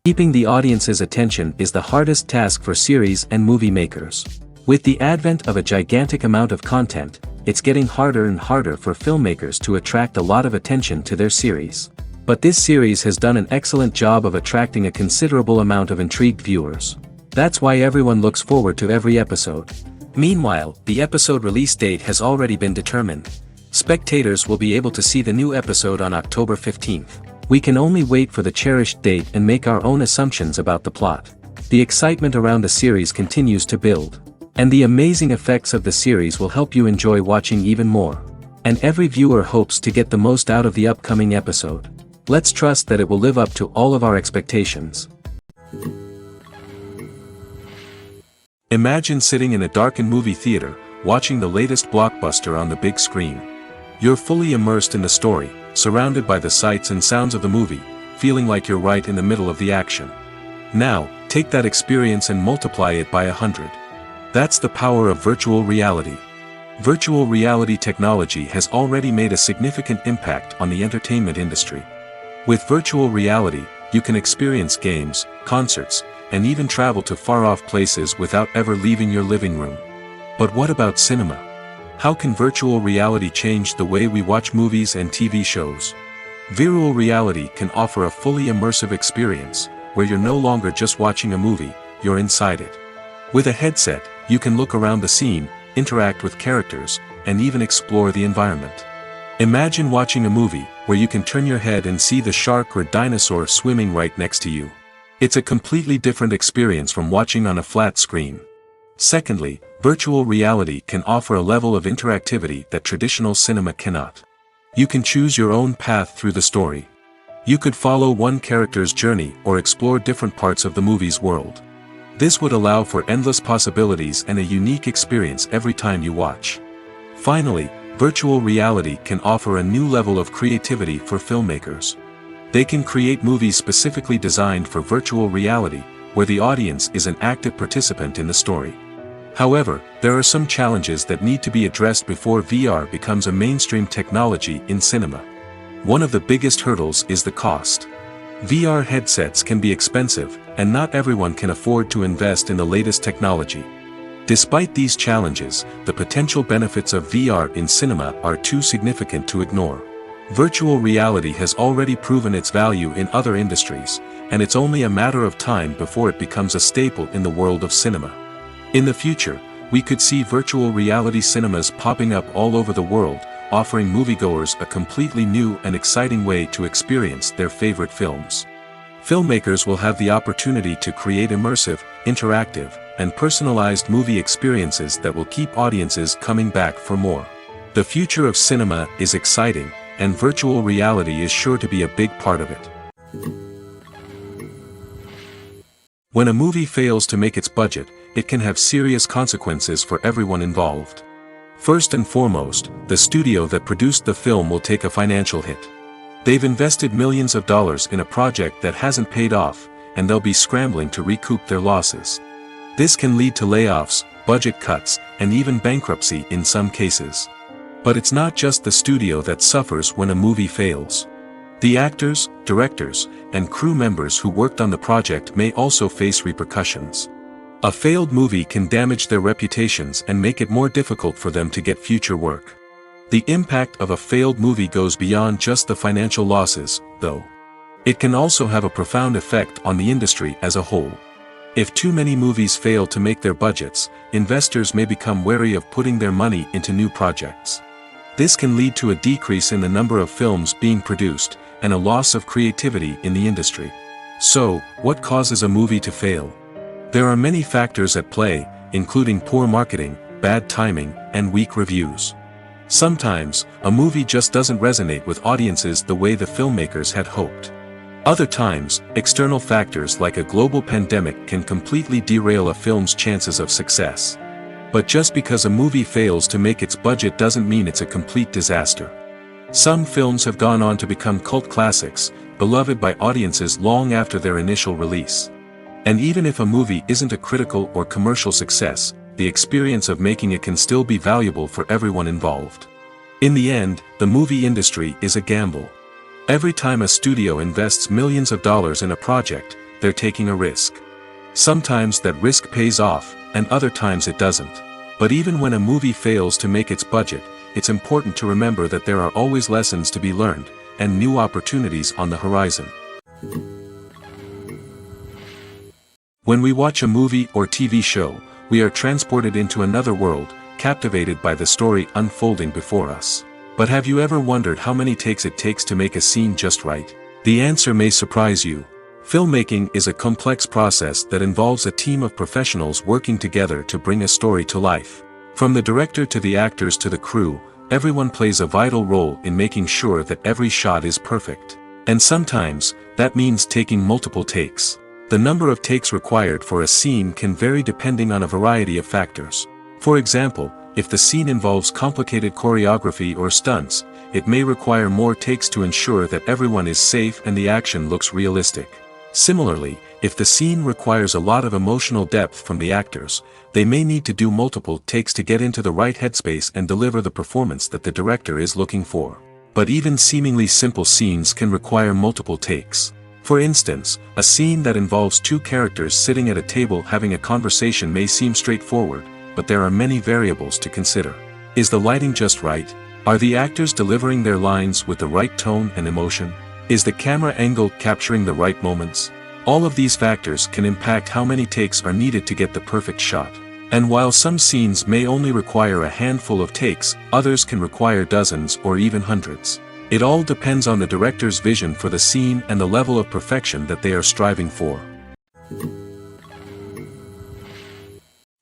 Keeping the audience's attention is the hardest task for series and movie makers. With the advent of a gigantic amount of content, it's getting harder and harder for filmmakers to attract a lot of attention to their series. But this series has done an excellent job of attracting a considerable amount of intrigued viewers. That's why everyone looks forward to every episode. Meanwhile, the episode release date has already been determined. Spectators will be able to see the new episode on October 15th. We can only wait for the cherished date and make our own assumptions about the plot. The excitement around the series continues to build. And the amazing effects of the series will help you enjoy watching even more. And every viewer hopes to get the most out of the upcoming episode. Let's trust that it will live up to all of our expectations. Imagine sitting in a darkened movie theater, watching the latest blockbuster on the big screen. You're fully immersed in the story, surrounded by the sights and sounds of the movie, feeling like you're right in the middle of the action. Now, take that experience and multiply it by 100. That's the power of virtual reality. Virtual reality technology has already made a significant impact on the entertainment industry. With virtual reality, you can experience games, concerts, and even travel to far-off places without ever leaving your living room. But what about cinema? How can virtual reality change the way we watch movies and TV shows? Virtual reality can offer a fully immersive experience, where you're no longer just watching a movie, you're inside it. With a headset, you can look around the scene, interact with characters, and even explore the environment. Imagine watching a movie, where you can turn your head and see the shark or dinosaur swimming right next to you. It's a completely different experience from watching on a flat screen. Secondly, virtual reality can offer a level of interactivity that traditional cinema cannot. You can choose your own path through the story. You could follow one character's journey or explore different parts of the movie's world. This would allow for endless possibilities and a unique experience every time you watch. Finally, virtual reality can offer a new level of creativity for filmmakers. They can create movies specifically designed for virtual reality, where the audience is an active participant in the story. However, there are some challenges that need to be addressed before VR becomes a mainstream technology in cinema. One of the biggest hurdles is the cost. VR headsets can be expensive, and not everyone can afford to invest in the latest technology. Despite these challenges, the potential benefits of VR in cinema are too significant to ignore. Virtual reality has already proven its value in other industries, and it's only a matter of time before it becomes a staple in the world of cinema. In the future, we could see virtual reality cinemas popping up all over the world, offering moviegoers a completely new and exciting way to experience their favorite films. Filmmakers will have the opportunity to create immersive, interactive, and personalized movie experiences that will keep audiences coming back for more. The future of cinema is exciting, and virtual reality is sure to be a big part of it. When a movie fails to make its budget, it can have serious consequences for everyone involved. First and foremost, the studio that produced the film will take a financial hit. They've invested millions of dollars in a project that hasn't paid off, and they'll be scrambling to recoup their losses. This can lead to layoffs, budget cuts, and even bankruptcy in some cases. But it's not just the studio that suffers when a movie fails. The actors, directors, and crew members who worked on the project may also face repercussions. A failed movie can damage their reputations and make it more difficult for them to get future work. The impact of a failed movie goes beyond just the financial losses, though. It can also have a profound effect on the industry as a whole. If too many movies fail to make their budgets, investors may become wary of putting their money into new projects. This can lead to a decrease in the number of films being produced, and a loss of creativity in the industry. So, what causes a movie to fail? There are many factors at play, including poor marketing, bad timing, and weak reviews. Sometimes, a movie just doesn't resonate with audiences the way the filmmakers had hoped. Other times, external factors like a global pandemic can completely derail a film's chances of success. But just because a movie fails to make its budget doesn't mean it's a complete disaster. Some films have gone on to become cult classics, beloved by audiences long after their initial release. And even if a movie isn't a critical or commercial success, the experience of making it can still be valuable for everyone involved. In the end, the movie industry is a gamble. Every time a studio invests millions of dollars in a project, they're taking a risk. Sometimes that risk pays off, and other times it doesn't. But even when a movie fails to make its budget, it's important to remember that there are always lessons to be learned, and new opportunities on the horizon. When we watch a movie or TV show, we are transported into another world, captivated by the story unfolding before us. But have you ever wondered how many takes it takes to make a scene just right? The answer may surprise you. Filmmaking is a complex process that involves a team of professionals working together to bring a story to life. From the director to the actors to the crew, everyone plays a vital role in making sure that every shot is perfect. And sometimes, that means taking multiple takes. The number of takes required for a scene can vary depending on a variety of factors. For example, if the scene involves complicated choreography or stunts, it may require more takes to ensure that everyone is safe and the action looks realistic. Similarly, if the scene requires a lot of emotional depth from the actors, they may need to do multiple takes to get into the right headspace and deliver the performance that the director is looking for. But even seemingly simple scenes can require multiple takes. For instance, a scene that involves two characters sitting at a table having a conversation may seem straightforward, but there are many variables to consider. Is the lighting just right? Are the actors delivering their lines with the right tone and emotion? Is the camera angle capturing the right moments? All of these factors can impact how many takes are needed to get the perfect shot. And while some scenes may only require a handful of takes, others can require dozens or even hundreds. It all depends on the director's vision for the scene and the level of perfection that they are striving for.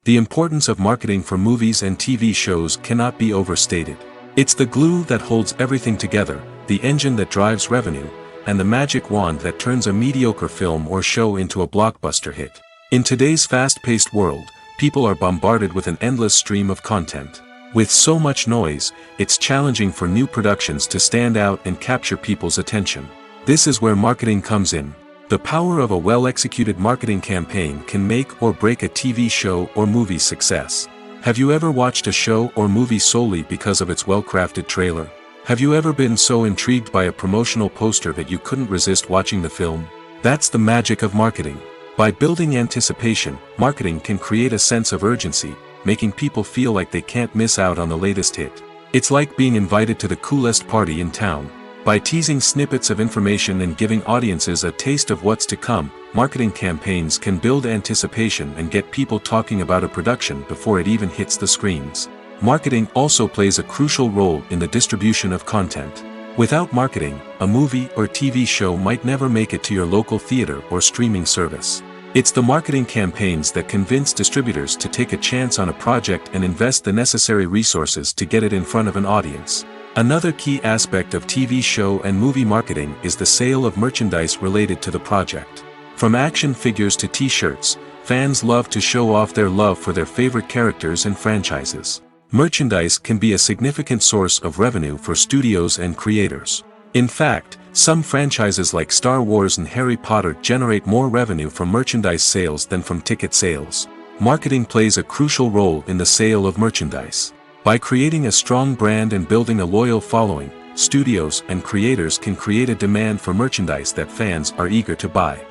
The importance of marketing for movies and TV shows cannot be overstated. It's the glue that holds everything together, the engine that drives revenue, and the magic wand that turns a mediocre film or show into a blockbuster hit. In today's fast-paced world, people are bombarded with an endless stream of content. With so much noise, it's challenging for new productions to stand out and capture people's attention. This is where marketing comes in. The power of a well-executed marketing campaign can make or break a TV show or movie's success. Have you ever watched a show or movie solely because of its well-crafted trailer? Have you ever been so intrigued by a promotional poster that you couldn't resist watching the film? That's the magic of marketing. By building anticipation, marketing can create a sense of urgency, making people feel like they can't miss out on the latest hit. It's like being invited to the coolest party in town. By teasing snippets of information and giving audiences a taste of what's to come, marketing campaigns can build anticipation and get people talking about a production before it even hits the screens. Marketing also plays a crucial role in the distribution of content. Without marketing, a movie or TV show might never make it to your local theater or streaming service. It's the marketing campaigns that convince distributors to take a chance on a project and invest the necessary resources to get it in front of an audience. Another key aspect of TV show and movie marketing is the sale of merchandise related to the project. From action figures to t-shirts, fans love to show off their love for their favorite characters and franchises. Merchandise can be a significant source of revenue for studios and creators. In fact, some franchises like Star Wars and Harry Potter generate more revenue from merchandise sales than from ticket sales. Marketing plays a crucial role in the sale of merchandise. By creating a strong brand and building a loyal following, studios and creators can create a demand for merchandise that fans are eager to buy.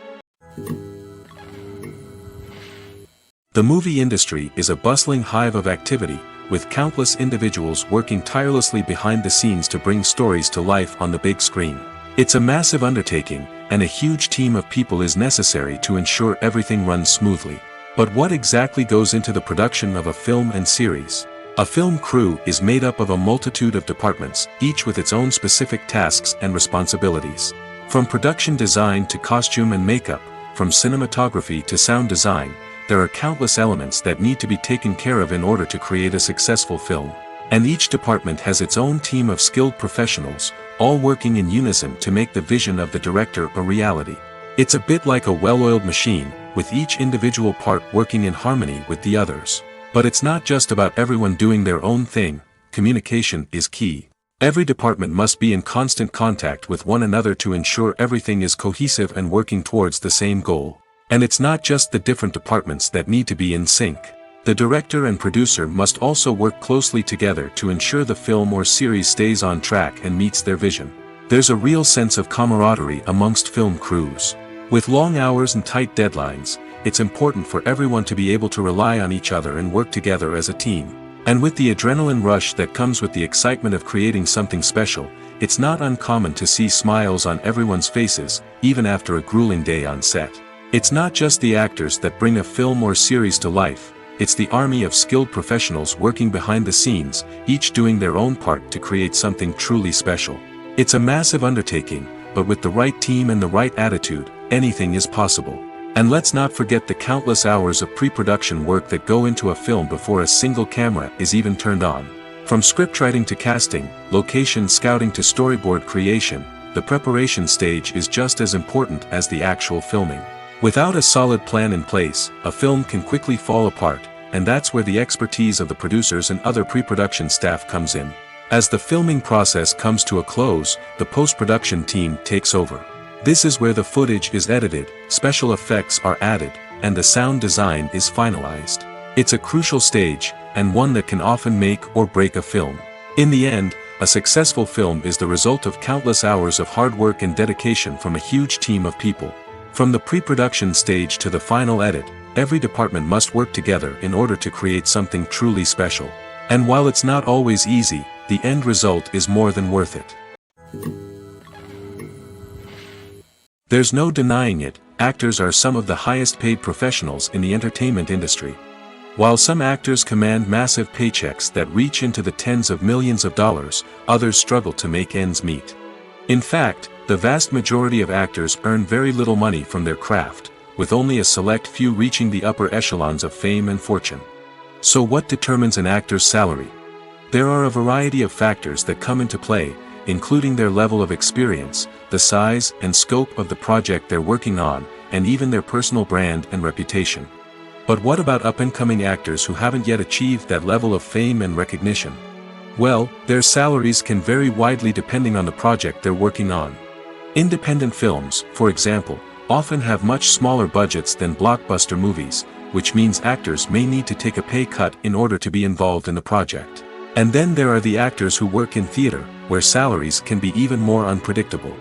The movie industry is a bustling hive of activity, with countless individuals working tirelessly behind the scenes to bring stories to life on the big screen. It's a massive undertaking, and a huge team of people is necessary to ensure everything runs smoothly. But what exactly goes into the production of a film and series? A film crew is made up of a multitude of departments, each with its own specific tasks and responsibilities. From production design to costume and makeup, from cinematography to sound design, there are countless elements that need to be taken care of in order to create a successful film. And each department has its own team of skilled professionals, all working in unison to make the vision of the director a reality. It's a bit like a well-oiled machine, with each individual part working in harmony with the others. But it's not just about everyone doing their own thing. Communication is key. Every department must be in constant contact with one another to ensure everything is cohesive and working towards the same goal. And it's not just the different departments that need to be in sync. The director and producer must also work closely together to ensure the film or series stays on track and meets their vision. There's a real sense of camaraderie amongst film crews. With long hours and tight deadlines, it's important for everyone to be able to rely on each other and work together as a team. And with the adrenaline rush that comes with the excitement of creating something special, it's not uncommon to see smiles on everyone's faces, even after a grueling day on set. It's not just the actors that bring a film or series to life, it's the army of skilled professionals working behind the scenes, each doing their own part to create something truly special. It's a massive undertaking, but with the right team and the right attitude, anything is possible. And let's not forget the countless hours of pre-production work that go into a film before a single camera is even turned on. From scriptwriting to casting, location scouting to storyboard creation, the preparation stage is just as important as the actual filming. Without a solid plan in place, a film can quickly fall apart, and that's where the expertise of the producers and other pre-production staff comes in. As the filming process comes to a close, the post-production team takes over. This is where the footage is edited, special effects are added, and the sound design is finalized. It's a crucial stage, and one that can often make or break a film. In the end, a successful film is the result of countless hours of hard work and dedication from a huge team of people. From the pre-production stage to the final edit, every department must work together in order to create something truly special. And while it's not always easy, the end result is more than worth it. There's no denying it, actors are some of the highest paid professionals in the entertainment industry. While some actors command massive paychecks that reach into the tens of millions of dollars, others struggle to make ends meet. In fact, the vast majority of actors earn very little money from their craft, with only a select few reaching the upper echelons of fame and fortune. So what determines an actor's salary? There are a variety of factors that come into play, including their level of experience, the size and scope of the project they're working on, and even their personal brand and reputation. But what about up-and-coming actors who haven't yet achieved that level of fame and recognition? Well, their salaries can vary widely depending on the project they're working on. Independent films, for example, often have much smaller budgets than blockbuster movies, which means actors may need to take a pay cut in order to be involved in the project. And then there are the actors who work in theater, where salaries can be even more unpredictable.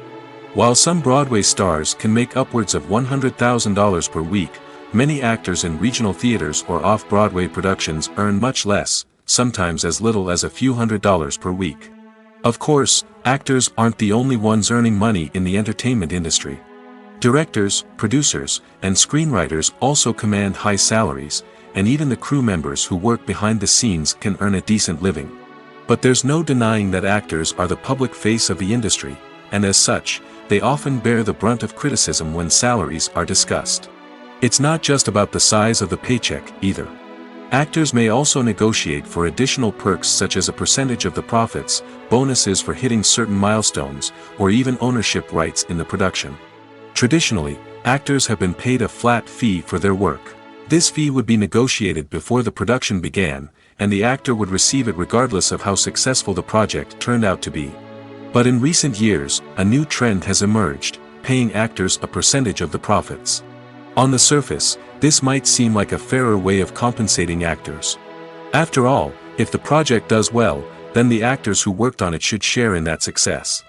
While some Broadway stars can make upwards of $100,000 per week, many actors in regional theaters or off-Broadway productions earn much less, sometimes as little as a few $100s per week. Of course, actors aren't the only ones earning money in the entertainment industry. Directors, producers, and screenwriters also command high salaries, and even the crew members who work behind the scenes can earn a decent living. But there's no denying that actors are the public face of the industry, and as such, they often bear the brunt of criticism when salaries are discussed. It's not just about the size of the paycheck, either. Actors may also negotiate for additional perks such as a percentage of the profits, bonuses for hitting certain milestones, or even ownership rights in the production. Traditionally, actors have been paid a flat fee for their work. This fee would be negotiated before the production began, and the actor would receive it regardless of how successful the project turned out to be. But in recent years, a new trend has emerged, paying actors a percentage of the profits. On the surface, this might seem like a fairer way of compensating actors. After all, if the project does well, then the actors who worked on it should share in that success.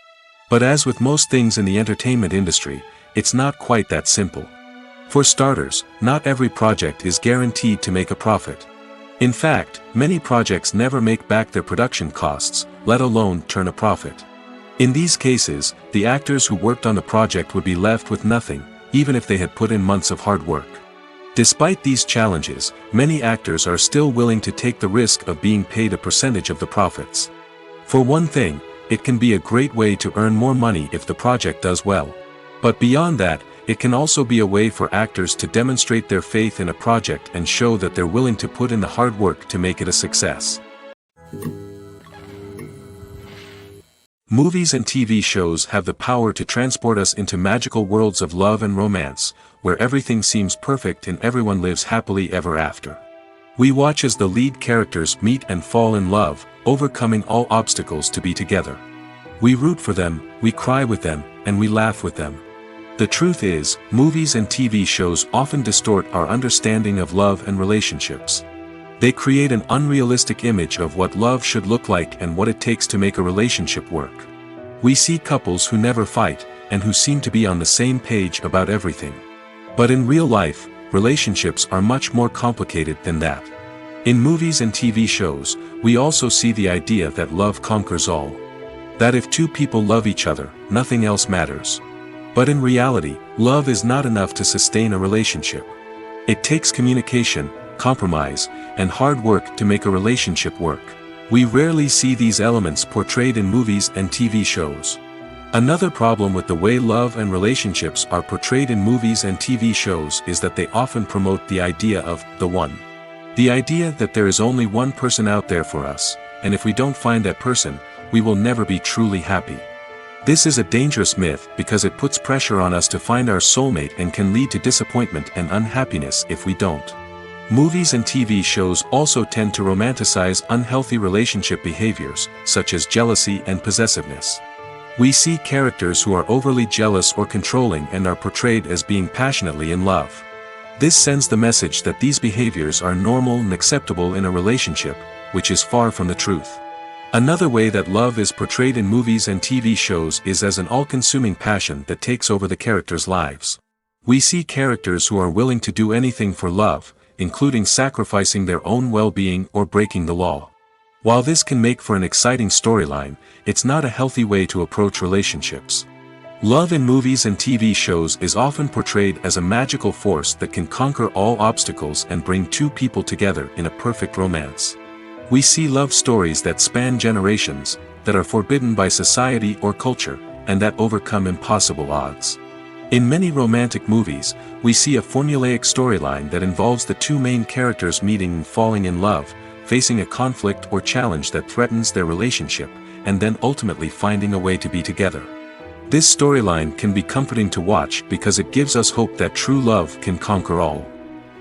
But as with most things in the entertainment industry, it's not quite that simple. For starters, not every project is guaranteed to make a profit. In fact, many projects never make back their production costs, let alone turn a profit. In these cases, the actors who worked on the project would be left with nothing, even if they had put in months of hard work. Despite these challenges, many actors are still willing to take the risk of being paid a percentage of the profits. For one thing, it can be a great way to earn more money if the project does well. But beyond that, it can also be a way for actors to demonstrate their faith in a project and show that they're willing to put in the hard work to make it a success. Movies and TV shows have the power to transport us into magical worlds of love and romance, where everything seems perfect and everyone lives happily ever after. We watch as the lead characters meet and fall in love, overcoming all obstacles to be together. We root for them, we cry with them, and we laugh with them. The truth is, movies and TV shows often distort our understanding of love and relationships. They create an unrealistic image of what love should look like and what it takes to make a relationship work. We see couples who never fight, and who seem to be on the same page about everything. But in real life, relationships are much more complicated than that. In movies and TV shows, we also see the idea that love conquers all. That if two people love each other, nothing else matters. But in reality, love is not enough to sustain a relationship. It takes communication, compromise, and hard work to make a relationship work. We rarely see these elements portrayed in movies and TV shows. Another problem with the way love and relationships are portrayed in movies and TV shows is that they often promote the idea of the one. The idea that there is only one person out there for us, and if we don't find that person, we will never be truly happy. This is a dangerous myth because it puts pressure on us to find our soulmate and can lead to disappointment and unhappiness if we don't. Movies and TV shows also tend to romanticize unhealthy relationship behaviors, such as jealousy and possessiveness. We see characters who are overly jealous or controlling and are portrayed as being passionately in love. This sends the message that these behaviors are normal and acceptable in a relationship, which is far from the truth. Another way that love is portrayed in movies and TV shows is as an all-consuming passion that takes over the characters' lives. We see characters who are willing to do anything for love, including sacrificing their own well-being or breaking the law. While this can make for an exciting storyline, it's not a healthy way to approach relationships. Love in movies and TV shows is often portrayed as a magical force that can conquer all obstacles and bring two people together in a perfect romance. We see love stories that span generations, that are forbidden by society or culture, and that overcome impossible odds. In many romantic movies, we see a formulaic storyline that involves the two main characters meeting and falling in love, facing a conflict or challenge that threatens their relationship, and then ultimately finding a way to be together. This storyline can be comforting to watch because it gives us hope that true love can conquer all.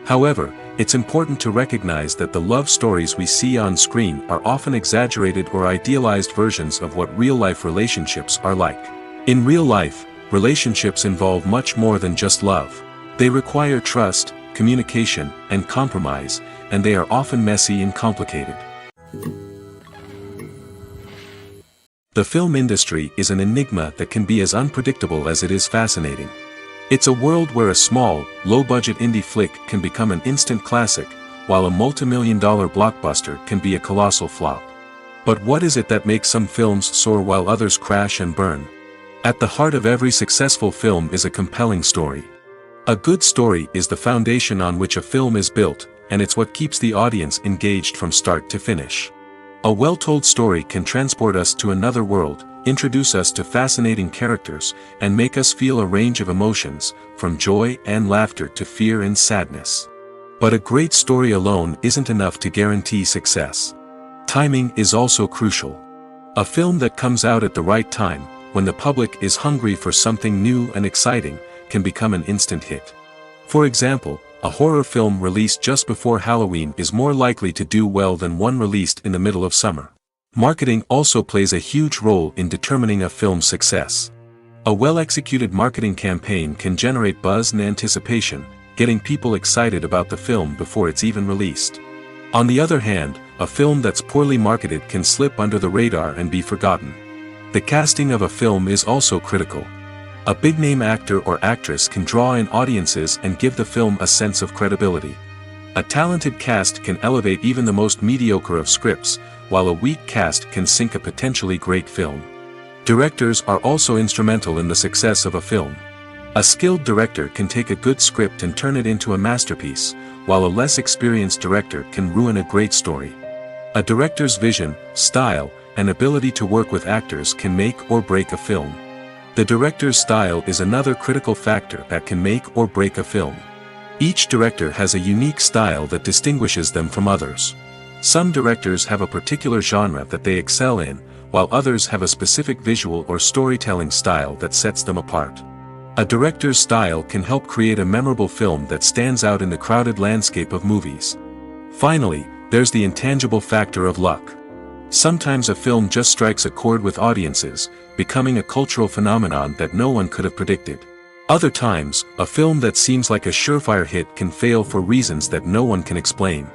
However, it's important to recognize that the love stories we see on screen are often exaggerated or idealized versions of what real-life relationships are like. In real life, relationships involve much more than just love. They require trust, communication, and compromise, and they are often messy and complicated. The film industry is an enigma that can be as unpredictable as it is fascinating. It's a world where a small, low-budget indie flick can become an instant classic, while a multi-million-dollar blockbuster can be a colossal flop. But what is it that makes some films soar while others crash and burn? At the heart of every successful film is a compelling story. A good story is the foundation on which a film is built, and it's what keeps the audience engaged from start to finish. A well-told story can transport us to another world, introduce us to fascinating characters, and make us feel a range of emotions, from joy and laughter to fear and sadness. But a great story alone isn't enough to guarantee success. Timing is also crucial. A film that comes out at the right time, when the public is hungry for something new and exciting, can become an instant hit. For example, a horror film released just before Halloween is more likely to do well than one released in the middle of summer. Marketing also plays a huge role in determining a film's success. A well-executed marketing campaign can generate buzz and anticipation, getting people excited about the film before it's even released. On the other hand, a film that's poorly marketed can slip under the radar and be forgotten. The casting of a film is also critical. A big-name actor or actress can draw in audiences and give the film a sense of credibility. A talented cast can elevate even the most mediocre of scripts, while a weak cast can sink a potentially great film. Directors are also instrumental in the success of a film. A skilled director can take a good script and turn it into a masterpiece, while a less experienced director can ruin a great story. A director's vision, style, and ability to work with actors can make or break a film. The director's style is another critical factor that can make or break a film. Each director has a unique style that distinguishes them from others. Some directors have a particular genre that they excel in, while others have a specific visual or storytelling style that sets them apart. A director's style can help create a memorable film that stands out in the crowded landscape of movies. Finally, there's the intangible factor of luck. Sometimes a film just strikes a chord with audiences, becoming a cultural phenomenon that no one could have predicted. Other times, a film that seems like a surefire hit can fail for reasons that no one can explain.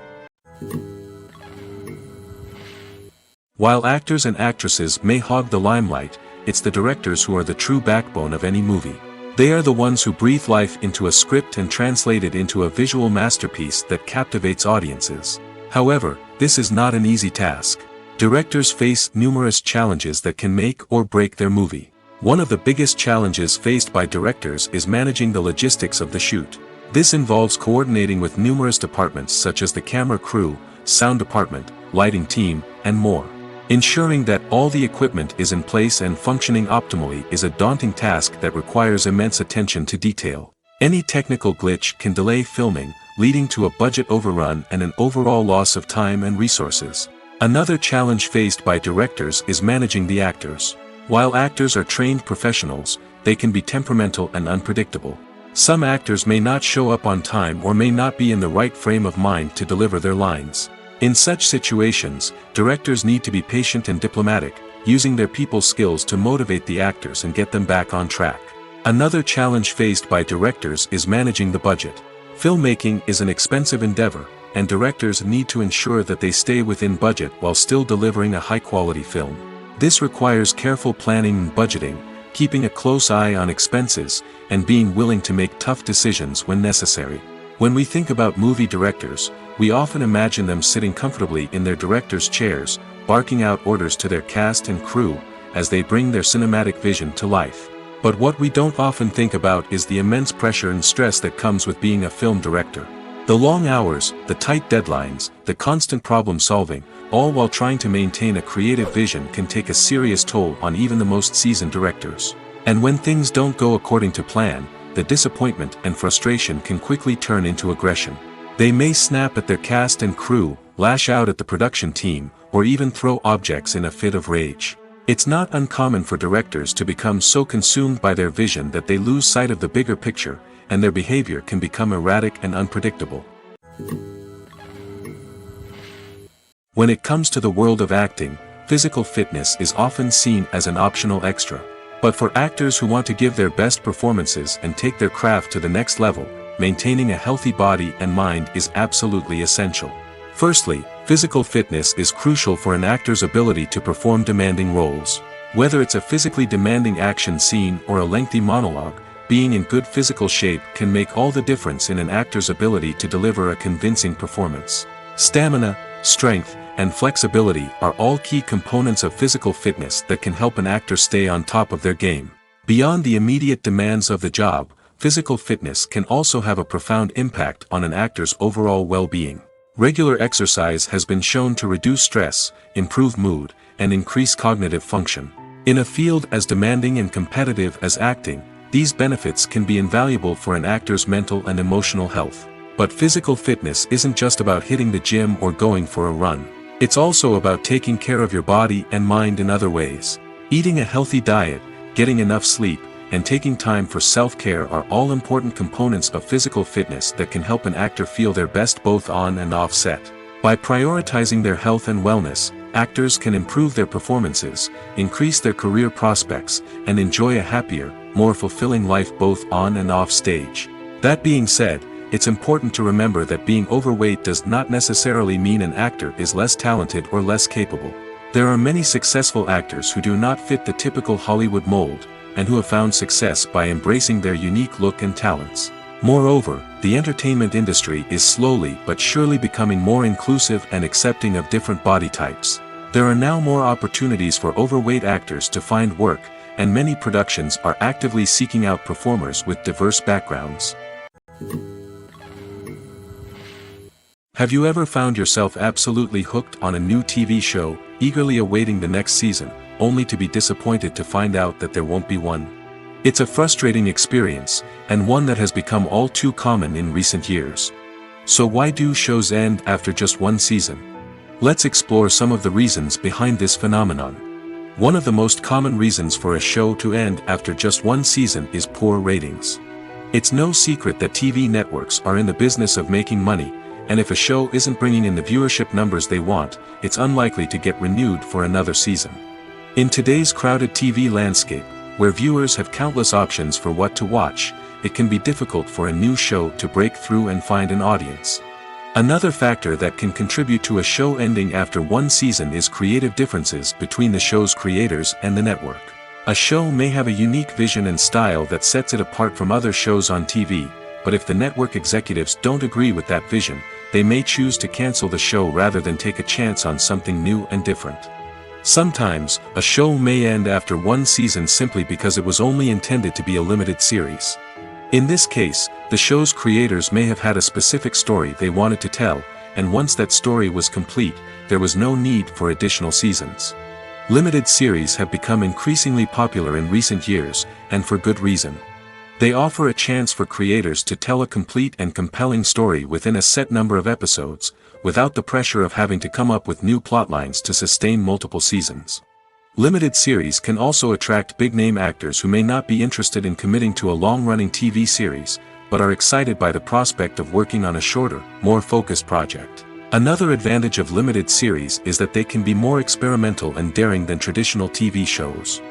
While actors and actresses may hog the limelight, it's the directors who are the true backbone of any movie. They are the ones who breathe life into a script and translate it into a visual masterpiece that captivates audiences. However, this is not an easy task. Directors face numerous challenges that can make or break their movie. One of the biggest challenges faced by directors is managing the logistics of the shoot. This involves coordinating with numerous departments such as the camera crew, sound department, lighting team, and more. Ensuring that all the equipment is in place and functioning optimally is a daunting task that requires immense attention to detail. Any technical glitch can delay filming, leading to a budget overrun and an overall loss of time and resources. Another challenge faced by directors is managing the actors. While actors are trained professionals, they can be temperamental and unpredictable. Some actors may not show up on time or may not be in the right frame of mind to deliver their lines. In such situations, directors need to be patient and diplomatic, using their people skills to motivate the actors and get them back on track. Another challenge faced by directors is managing the budget. Filmmaking is an expensive endeavor, and directors need to ensure that they stay within budget while still delivering a high-quality film. This requires careful planning and budgeting, keeping a close eye on expenses, and being willing to make tough decisions when necessary. When we think about movie directors, we often imagine them sitting comfortably in their director's chairs, barking out orders to their cast and crew, as they bring their cinematic vision to life. But what we don't often think about is the immense pressure and stress that comes with being a film director. The long hours, the tight deadlines, the constant problem solving, all while trying to maintain a creative vision can take a serious toll on even the most seasoned directors. And when things don't go according to plan, the disappointment and frustration can quickly turn into aggression. They may snap at their cast and crew, lash out at the production team, or even throw objects in a fit of rage. It's not uncommon for directors to become so consumed by their vision that they lose sight of the bigger picture, and their behavior can become erratic and unpredictable. When it comes to the world of acting, physical fitness is often seen as an optional extra. But for actors who want to give their best performances and take their craft to the next level, maintaining a healthy body and mind is absolutely essential. Firstly, physical fitness is crucial for an actor's ability to perform demanding roles. Whether it's a physically demanding action scene or a lengthy monologue, being in good physical shape can make all the difference in an actor's ability to deliver a convincing performance. Stamina, strength, and flexibility are all key components of physical fitness that can help an actor stay on top of their game. Beyond the immediate demands of the job, physical fitness can also have a profound impact on an actor's overall well-being. Regular exercise has been shown to reduce stress, improve mood, and increase cognitive function. In a field as demanding and competitive as acting, these benefits can be invaluable for an actor's mental and emotional health. But physical fitness isn't just about hitting the gym or going for a run. It's also about taking care of your body and mind in other ways. Eating a healthy diet, getting enough sleep, and taking time for self-care are all important components of physical fitness that can help an actor feel their best both on and off set. By prioritizing their health and wellness, actors can improve their performances, increase their career prospects, and enjoy a happier, more fulfilling life both on and off stage. That being said, it's important to remember that being overweight does not necessarily mean an actor is less talented or less capable. There are many successful actors who do not fit the typical Hollywood mold, and who have found success by embracing their unique look and talents. Moreover, the entertainment industry is slowly but surely becoming more inclusive and accepting of different body types. There are now more opportunities for overweight actors to find work, and many productions are actively seeking out performers with diverse backgrounds. Have you ever found yourself absolutely hooked on a new TV show, eagerly awaiting the next season, only to be disappointed to find out that there won't be one? It's a frustrating experience, and one that has become all too common in recent years. So why do shows end after just one season? Let's explore some of the reasons behind this phenomenon. One of the most common reasons for a show to end after just one season is poor ratings. It's no secret that TV networks are in the business of making money, and if a show isn't bringing in the viewership numbers they want, it's unlikely to get renewed for another season. In today's crowded TV landscape, where viewers have countless options for what to watch, it can be difficult for a new show to break through and find an audience. Another factor that can contribute to a show ending after one season is creative differences between the show's creators and the network. A show may have a unique vision and style that sets it apart from other shows on TV, but if the network executives don't agree with that vision, they may choose to cancel the show rather than take a chance on something new and different. Sometimes, a show may end after one season simply because it was only intended to be a limited series. In this case, the show's creators may have had a specific story they wanted to tell, and once that story was complete, there was no need for additional seasons. Limited series have become increasingly popular in recent years, and for good reason. They offer a chance for creators to tell a complete and compelling story within a set number of episodes, without the pressure of having to come up with new plotlines to sustain multiple seasons. Limited series can also attract big-name actors who may not be interested in committing to a long-running TV series, but are excited by the prospect of working on a shorter, more focused project. Another advantage of limited series is that they can be more experimental and daring than traditional TV shows.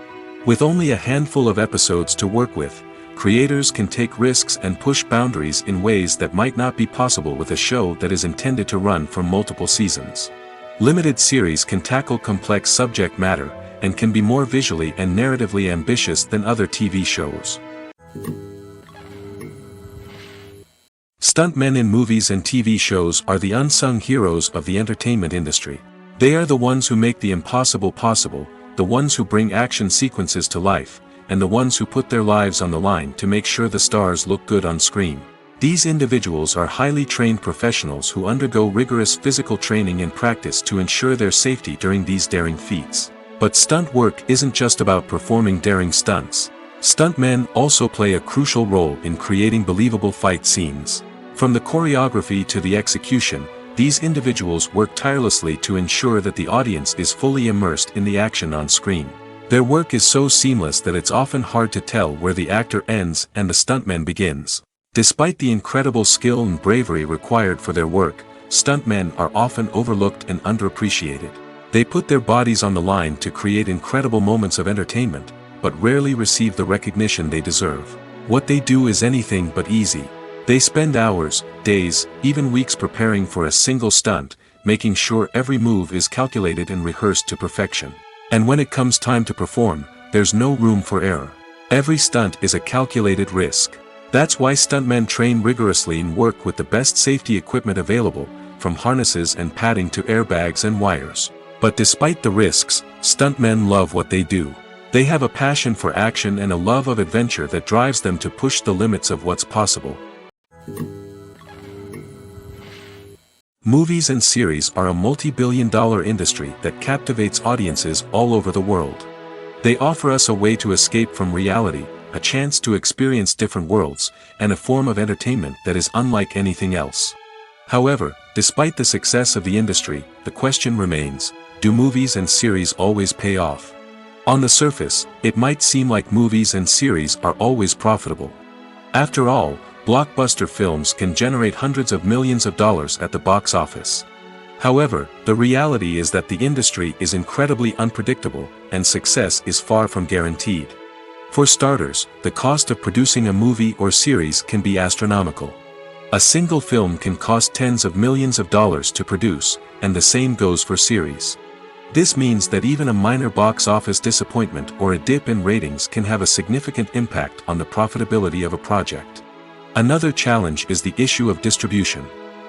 With only a handful of episodes to work with, creators can take risks and push boundaries in ways that might not be possible with a show that is intended to run for multiple seasons. Limited series can tackle complex subject matter, and can be more visually and narratively ambitious than other TV shows. Stuntmen in movies and TV shows are the unsung heroes of the entertainment industry. They are the ones who make the impossible possible, the ones who bring action sequences to life, and the ones who put their lives on the line to make sure the stars look good on screen. These individuals are highly trained professionals who undergo rigorous physical training and practice to ensure their safety during these daring feats. But stunt work isn't just about performing daring stunts. Stuntmen also play a crucial role in creating believable fight scenes. From the choreography to the execution, these individuals work tirelessly to ensure that the audience is fully immersed in the action on screen. Their work is so seamless that it's often hard to tell where the actor ends and the stuntman begins. Despite the incredible skill and bravery required for their work, stuntmen are often overlooked and underappreciated. They put their bodies on the line to create incredible moments of entertainment, but rarely receive the recognition they deserve. What they do is anything but easy. They spend hours, days, even weeks preparing for a single stunt, making sure every move is calculated and rehearsed to perfection. And when it comes time to perform, there's no room for error. Every stunt is a calculated risk. That's why stuntmen train rigorously and work with the best safety equipment available, from harnesses and padding to airbags and wires. But despite the risks, stuntmen love what they do. They have a passion for action and a love of adventure that drives them to push the limits of what's possible. Movies and series are a multi-billion-dollar industry that captivates audiences all over the world. They offer us a way to escape from reality, a chance to experience different worlds, and a form of entertainment that is unlike anything else. However, despite the success of the industry, the question remains: do movies and series always pay off? On the surface, it might seem like movies and series are always profitable. After all, blockbuster films can generate hundreds of millions of dollars at the box office. However, the reality is that the industry is incredibly unpredictable, and success is far from guaranteed. For starters, the cost of producing a movie or series can be astronomical. A single film can cost tens of millions of dollars to produce, and the same goes for series. This means that even a minor box office disappointment or a dip in ratings can have a significant impact on the profitability of a project. Another challenge is the issue of distribution.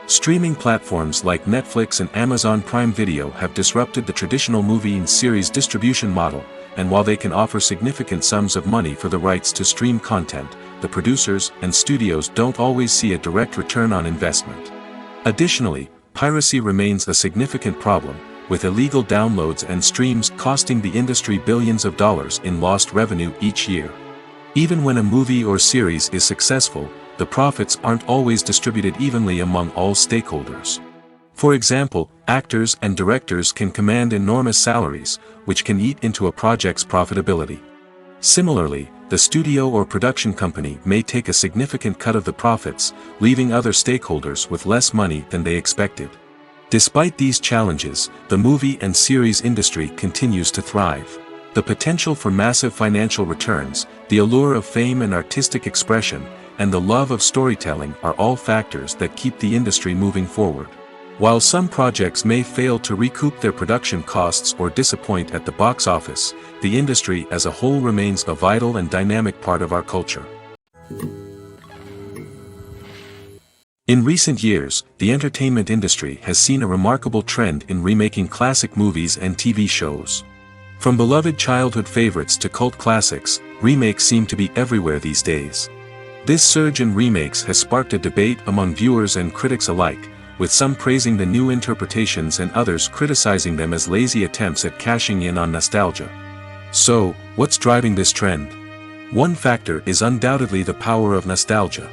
Streaming platforms like Netflix and Amazon Prime Video have disrupted the traditional movie and series distribution model, and while they can offer significant sums of money for the rights to stream content, the producers and studios don't always see a direct return on investment. Additionally, piracy remains a significant problem, with illegal downloads and streams costing the industry billions of dollars in lost revenue each year. Even when a movie or series is successful, the profits aren't always distributed evenly among all stakeholders. For example, actors and directors can command enormous salaries, which can eat into a project's profitability. Similarly, the studio or production company may take a significant cut of the profits, leaving other stakeholders with less money than they expected. Despite these challenges, the movie and series industry continues to thrive. The potential for massive financial returns, the allure of fame and artistic expression, and the love of storytelling are all factors that keep the industry moving forward. While some projects may fail to recoup their production costs or disappoint at the box office, the industry as a whole remains a vital and dynamic part of our culture. In recent years, the entertainment industry has seen a remarkable trend in remaking classic movies and TV shows. From beloved childhood favorites to cult classics, remakes seem to be everywhere these days. This surge in remakes has sparked a debate among viewers and critics alike, with some praising the new interpretations and others criticizing them as lazy attempts at cashing in on nostalgia. So, what's driving this trend? One factor is undoubtedly the power of nostalgia.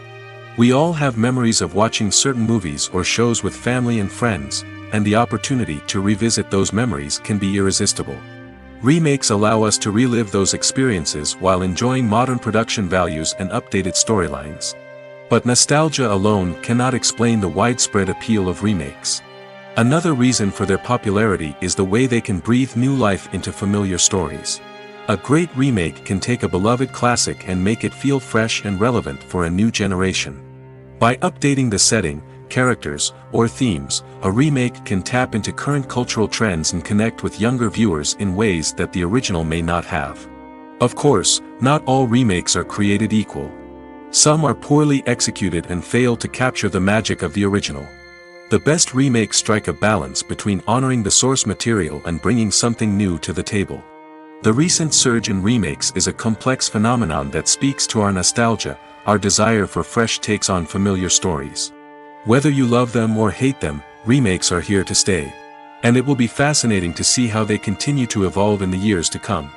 We all have memories of watching certain movies or shows with family and friends, and the opportunity to revisit those memories can be irresistible. Remakes allow us to relive those experiences while enjoying modern production values and updated storylines. But nostalgia alone cannot explain the widespread appeal of remakes. Another reason for their popularity is the way they can breathe new life into familiar stories. A great remake can take a beloved classic and make it feel fresh and relevant for a new generation. By updating the setting, characters, or themes, a remake can tap into current cultural trends and connect with younger viewers in ways that the original may not have. Of course, not all remakes are created equal. Some are poorly executed and fail to capture the magic of the original. The best remakes strike a balance between honoring the source material and bringing something new to the table. The recent surge in remakes is a complex phenomenon that speaks to our nostalgia, our desire for fresh takes on familiar stories. Whether you love them or hate them, remakes are here to stay. And it will be fascinating to see how they continue to evolve in the years to come.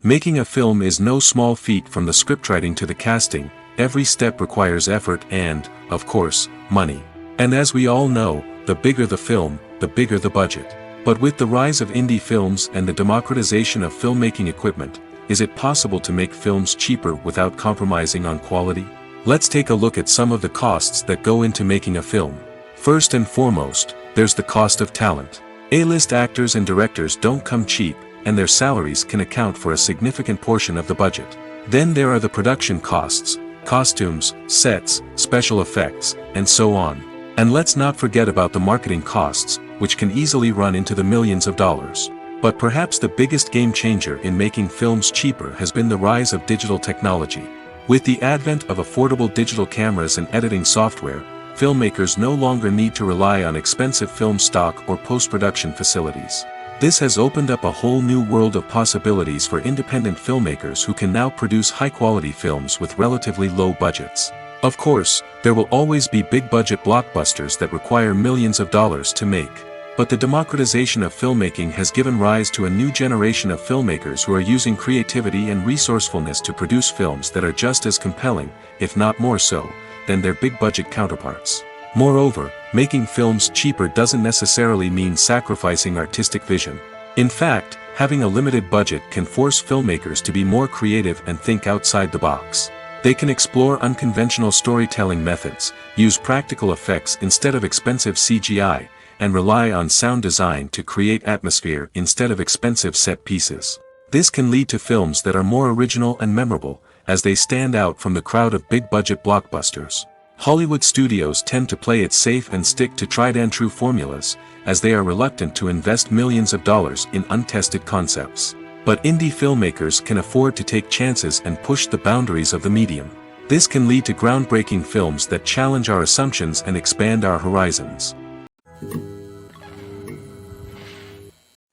Making a film is no small feat. From the scriptwriting to the casting, every step requires effort and, of course, money. And as we all know, the bigger the film, the bigger the budget. But with the rise of indie films and the democratization of filmmaking equipment, is it possible to make films cheaper without compromising on quality? Let's take a look at some of the costs that go into making a film. First and foremost, there's the cost of talent. A-list actors and directors don't come cheap, and their salaries can account for a significant portion of the budget. Then there are the production costs, costumes, sets, special effects, and so on. And let's not forget about the marketing costs, which can easily run into the millions of dollars. But perhaps the biggest game changer in making films cheaper has been the rise of digital technology. With the advent of affordable digital cameras and editing software, filmmakers no longer need to rely on expensive film stock or post-production facilities. This has opened up a whole new world of possibilities for independent filmmakers who can now produce high-quality films with relatively low budgets. Of course, there will always be big-budget blockbusters that require millions of dollars to make. But the democratization of filmmaking has given rise to a new generation of filmmakers who are using creativity and resourcefulness to produce films that are just as compelling, if not more so, than their big-budget counterparts. Moreover, making films cheaper doesn't necessarily mean sacrificing artistic vision. In fact, having a limited budget can force filmmakers to be more creative and think outside the box. They can explore unconventional storytelling methods, use practical effects instead of expensive CGI, and rely on sound design to create atmosphere instead of expensive set pieces. This can lead to films that are more original and memorable, as they stand out from the crowd of big-budget blockbusters. Hollywood studios tend to play it safe and stick to tried-and-true formulas, as they are reluctant to invest millions of dollars in untested concepts. But indie filmmakers can afford to take chances and push the boundaries of the medium. This can lead to groundbreaking films that challenge our assumptions and expand our horizons.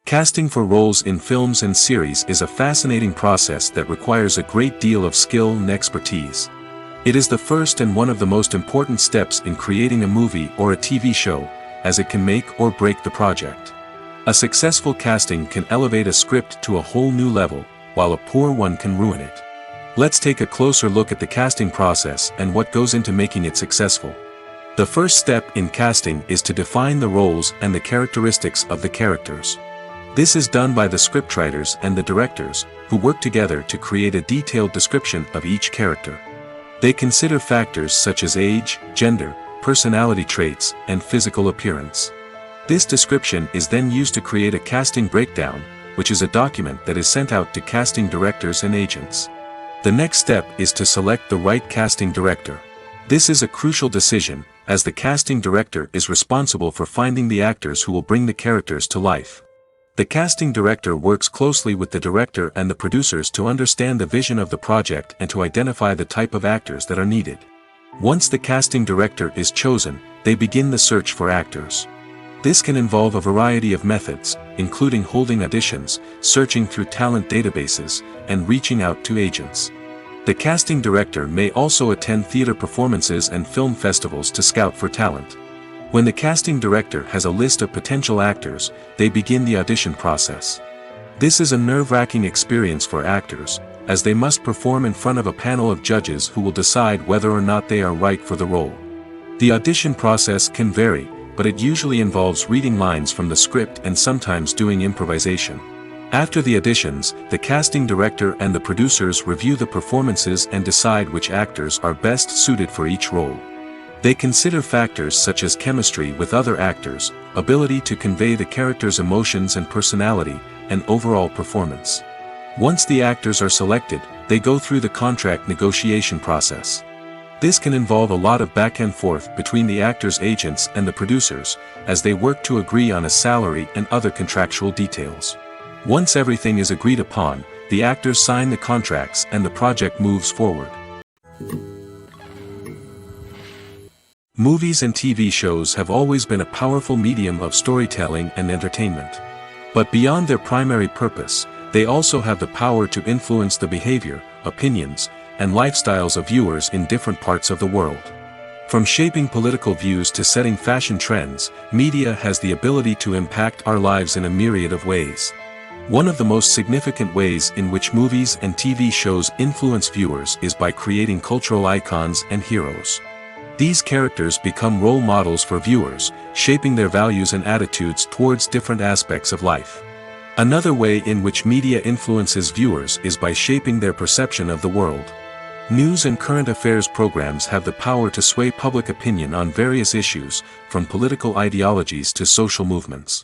Casting for roles in films and series is a fascinating process that requires a great deal of skill and expertise. It is the first and one of the most important steps in creating a movie or a TV show, as it can make or break the project. A successful casting can elevate a script to a whole new level, while a poor one can ruin it. Let's take a closer look at the casting process and what goes into making it successful. The first step in casting is to define the roles and the characteristics of the characters. This is done by the scriptwriters and the directors, who work together to create a detailed description of each character. They consider factors such as age, gender, personality traits, and physical appearance. This description is then used to create a casting breakdown, which is a document that is sent out to casting directors and agents. The next step is to select the right casting director. This is a crucial decision, as the casting director is responsible for finding the actors who will bring the characters to life. The casting director works closely with the director and the producers to understand the vision of the project and to identify the type of actors that are needed. Once the casting director is chosen, they begin the search for actors. This can involve a variety of methods, including holding auditions, searching through talent databases, and reaching out to agents. The casting director may also attend theater performances and film festivals to scout for talent. When the casting director has a list of potential actors, they begin the audition process. This is a nerve-wracking experience for actors, as they must perform in front of a panel of judges who will decide whether or not they are right for the role. The audition process can vary, but it usually involves reading lines from the script and sometimes doing improvisation. After the auditions, the casting director and the producers review the performances and decide which actors are best suited for each role. They consider factors such as chemistry with other actors, ability to convey the character's emotions and personality, and overall performance. Once the actors are selected, they go through the contract negotiation process. This can involve a lot of back and forth between the actors' agents and the producers, as they work to agree on a salary and other contractual details. Once everything is agreed upon, the actors sign the contracts and the project moves forward. Movies and TV shows have always been a powerful medium of storytelling and entertainment. But beyond their primary purpose, they also have the power to influence the behavior, opinions, and lifestyles of viewers in different parts of the world. From shaping political views to setting fashion trends, media has the ability to impact our lives in a myriad of ways. One of the most significant ways in which movies and TV shows influence viewers is by creating cultural icons and heroes. These characters become role models for viewers, shaping their values and attitudes towards different aspects of life. Another way in which media influences viewers is by shaping their perception of the world. News and current affairs programs have the power to sway public opinion on various issues, from political ideologies to social movements.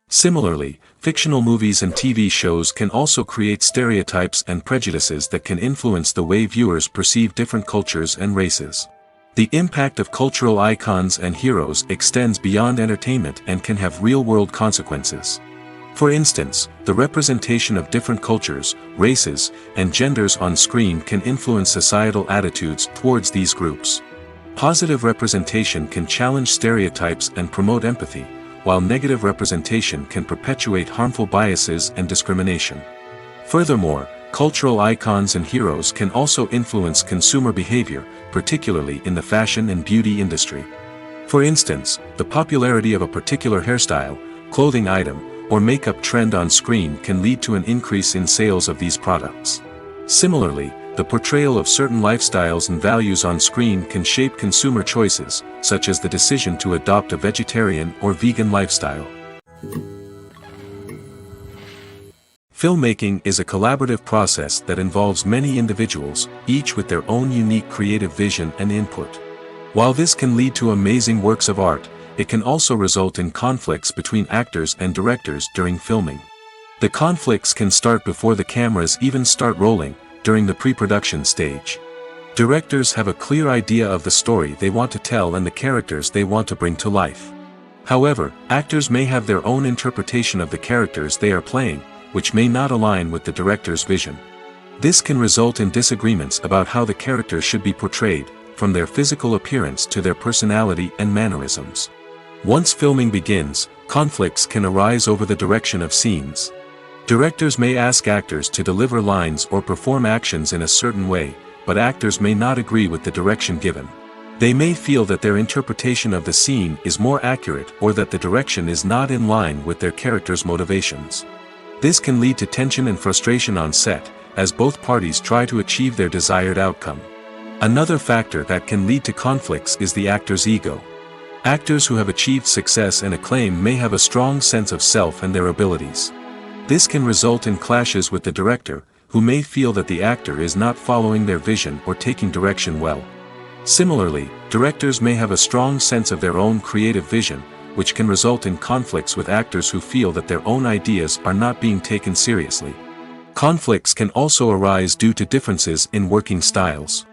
Similarly, fictional movies and TV shows can also create stereotypes and prejudices that can influence the way viewers perceive different cultures and races. The impact of cultural icons and heroes extends beyond entertainment and can have real-world consequences. For instance, the representation of different cultures, races, and genders on screen can influence societal attitudes towards these groups. Positive representation can challenge stereotypes and promote empathy, while negative representation can perpetuate harmful biases and discrimination. Furthermore, cultural icons and heroes can also influence consumer behavior, particularly in the fashion and beauty industry. For instance, the popularity of a particular hairstyle, clothing item, or makeup trend on screen can lead to an increase in sales of these products. Similarly, the portrayal of certain lifestyles and values on screen can shape consumer choices, such as the decision to adopt a vegetarian or vegan lifestyle. Filmmaking is a collaborative process that involves many individuals, each with their own unique creative vision and input. While this can lead to amazing works of art, it can also result in conflicts between actors and directors during filming. The conflicts can start before the cameras even start rolling, during the pre-production stage. Directors have a clear idea of the story they want to tell and the characters they want to bring to life. However, actors may have their own interpretation of the characters they are playing, which may not align with the director's vision. This can result in disagreements about how the characters should be portrayed, from their physical appearance to their personality and mannerisms. Once filming begins, conflicts can arise over the direction of scenes. Directors may ask actors to deliver lines or perform actions in a certain way, but actors may not agree with the direction given. They may feel that their interpretation of the scene is more accurate or that the direction is not in line with their character's motivations. This can lead to tension and frustration on set, as both parties try to achieve their desired outcome. Another factor that can lead to conflicts is the actor's ego. Actors who have achieved success and acclaim may have a strong sense of self and their abilities. This can result in clashes with the director, who may feel that the actor is not following their vision or taking direction well. Similarly, directors may have a strong sense of their own creative vision, which can result in conflicts with actors who feel that their own ideas are not being taken seriously. Conflicts can also arise due to differences in working styles.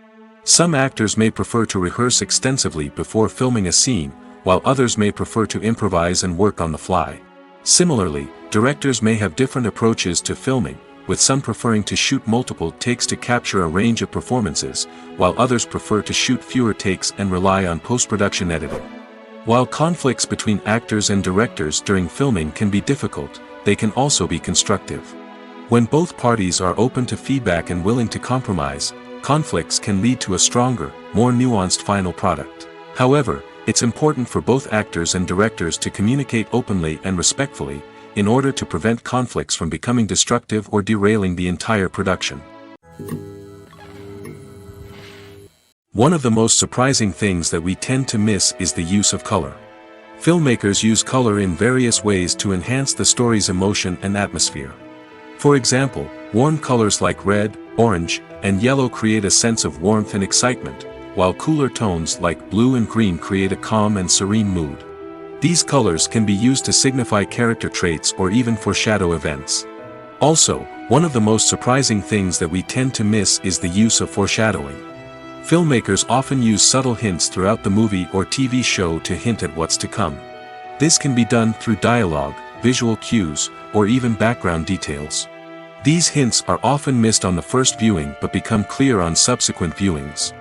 Some actors may prefer to rehearse extensively before filming a scene, while others may prefer to improvise and work on the fly. Similarly, directors may have different approaches to filming, with some preferring to shoot multiple takes to capture a range of performances, while others prefer to shoot fewer takes and rely on post-production editing. While conflicts between actors and directors during filming can be difficult, they can also be constructive. When both parties are open to feedback and willing to compromise, conflicts can lead to a stronger, more nuanced final product. However, it's important for both actors and directors to communicate openly and respectfully, in order to prevent conflicts from becoming destructive or derailing the entire production. One of the most surprising things that we tend to miss is the use of color. Filmmakers use color in various ways to enhance the story's emotion and atmosphere. For example, warm colors like red, orange, and yellow create a sense of warmth and excitement, while cooler tones like blue and green create a calm and serene mood. These colors can be used to signify character traits or even foreshadow events. Also, one of the most surprising things that we tend to miss is the use of foreshadowing. Filmmakers often use subtle hints throughout the movie or TV show to hint at what's to come. This can be done through dialogue, visual cues, or even background details. These hints are often missed on the first viewing but become clear on subsequent viewings.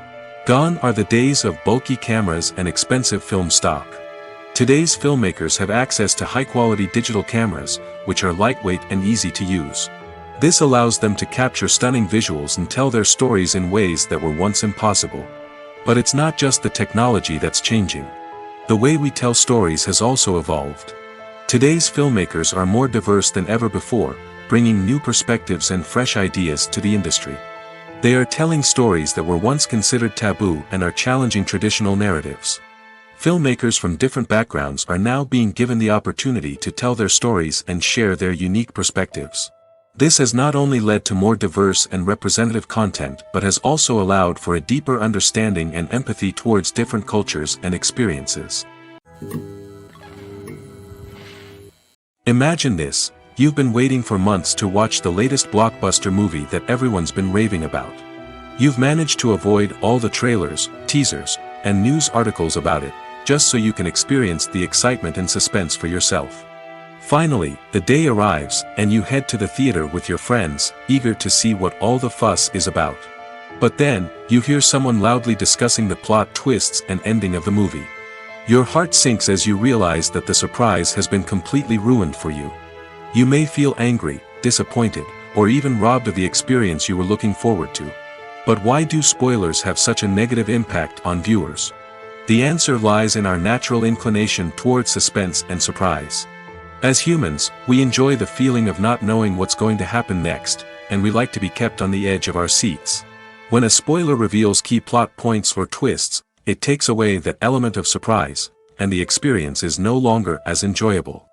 Gone are the days of bulky cameras and expensive film stock. Today's filmmakers have access to high-quality digital cameras, which are lightweight and easy to use. This allows them to capture stunning visuals and tell their stories in ways that were once impossible. But it's not just the technology that's changing. The way we tell stories has also evolved. Today's filmmakers are more diverse than ever before, bringing new perspectives and fresh ideas to the industry. They are telling stories that were once considered taboo and are challenging traditional narratives. Filmmakers from different backgrounds are now being given the opportunity to tell their stories and share their unique perspectives. This has not only led to more diverse and representative content but has also allowed for a deeper understanding and empathy towards different cultures and experiences. Imagine this: you've been waiting for months to watch the latest blockbuster movie that everyone's been raving about. You've managed to avoid all the trailers, teasers, and news articles about it, just so you can experience the excitement and suspense for yourself. Finally, the day arrives, and you head to the theater with your friends, eager to see what all the fuss is about. But then, you hear someone loudly discussing the plot twists and ending of the movie. Your heart sinks as you realize that the surprise has been completely ruined for you. You may feel angry, disappointed, or even robbed of the experience you were looking forward to. But why do spoilers have such a negative impact on viewers? The answer lies in our natural inclination toward suspense and surprise. As humans, we enjoy the feeling of not knowing what's going to happen next, and we like to be kept on the edge of our seats. When a spoiler reveals key plot points or twists, it takes away that element of surprise, and the experience is no longer as enjoyable.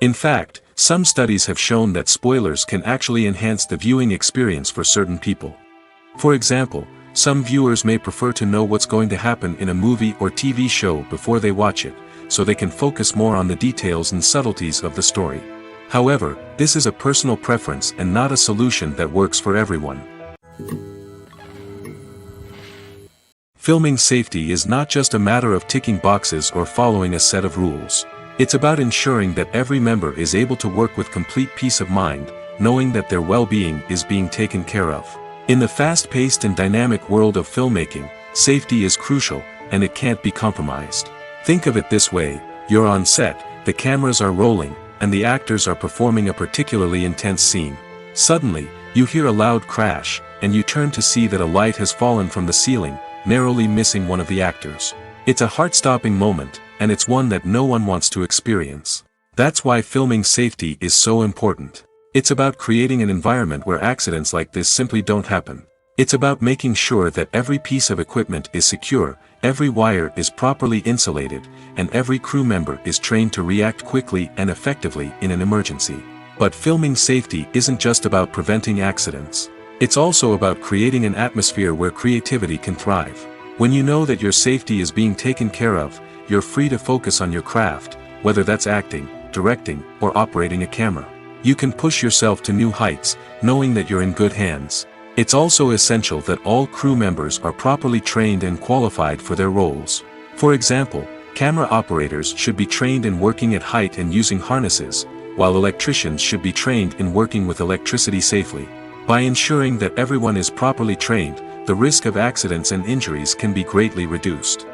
In fact, some studies have shown that spoilers can actually enhance the viewing experience for certain people. For example, some viewers may prefer to know what's going to happen in a movie or TV show before they watch it, so they can focus more on the details and subtleties of the story. However, this is a personal preference and not a solution that works for everyone. Filming safety is not just a matter of ticking boxes or following a set of rules. It's about ensuring that every member is able to work with complete peace of mind, knowing that their well-being is being taken care of. In the fast-paced and dynamic world of filmmaking, safety is crucial, and it can't be compromised. Think of it this way: you're on set, the cameras are rolling, and the actors are performing a particularly intense scene. Suddenly, you hear a loud crash, and you turn to see that a light has fallen from the ceiling, narrowly missing one of the actors. It's a heart-stopping moment, and it's one that no one wants to experience. That's why filming safety is so important. It's about creating an environment where accidents like this simply don't happen. It's about making sure that every piece of equipment is secure, every wire is properly insulated, and every crew member is trained to react quickly and effectively in an emergency. But filming safety isn't just about preventing accidents. It's also about creating an atmosphere where creativity can thrive. When you know that your safety is being taken care of, you're free to focus on your craft, whether that's acting, directing, or operating a camera. You can push yourself to new heights, knowing that you're in good hands. It's also essential that all crew members are properly trained and qualified for their roles. For example, camera operators should be trained in working at height and using harnesses, while electricians should be trained in working with electricity safely. By ensuring that everyone is properly trained, the risk of accidents and injuries can be greatly reduced.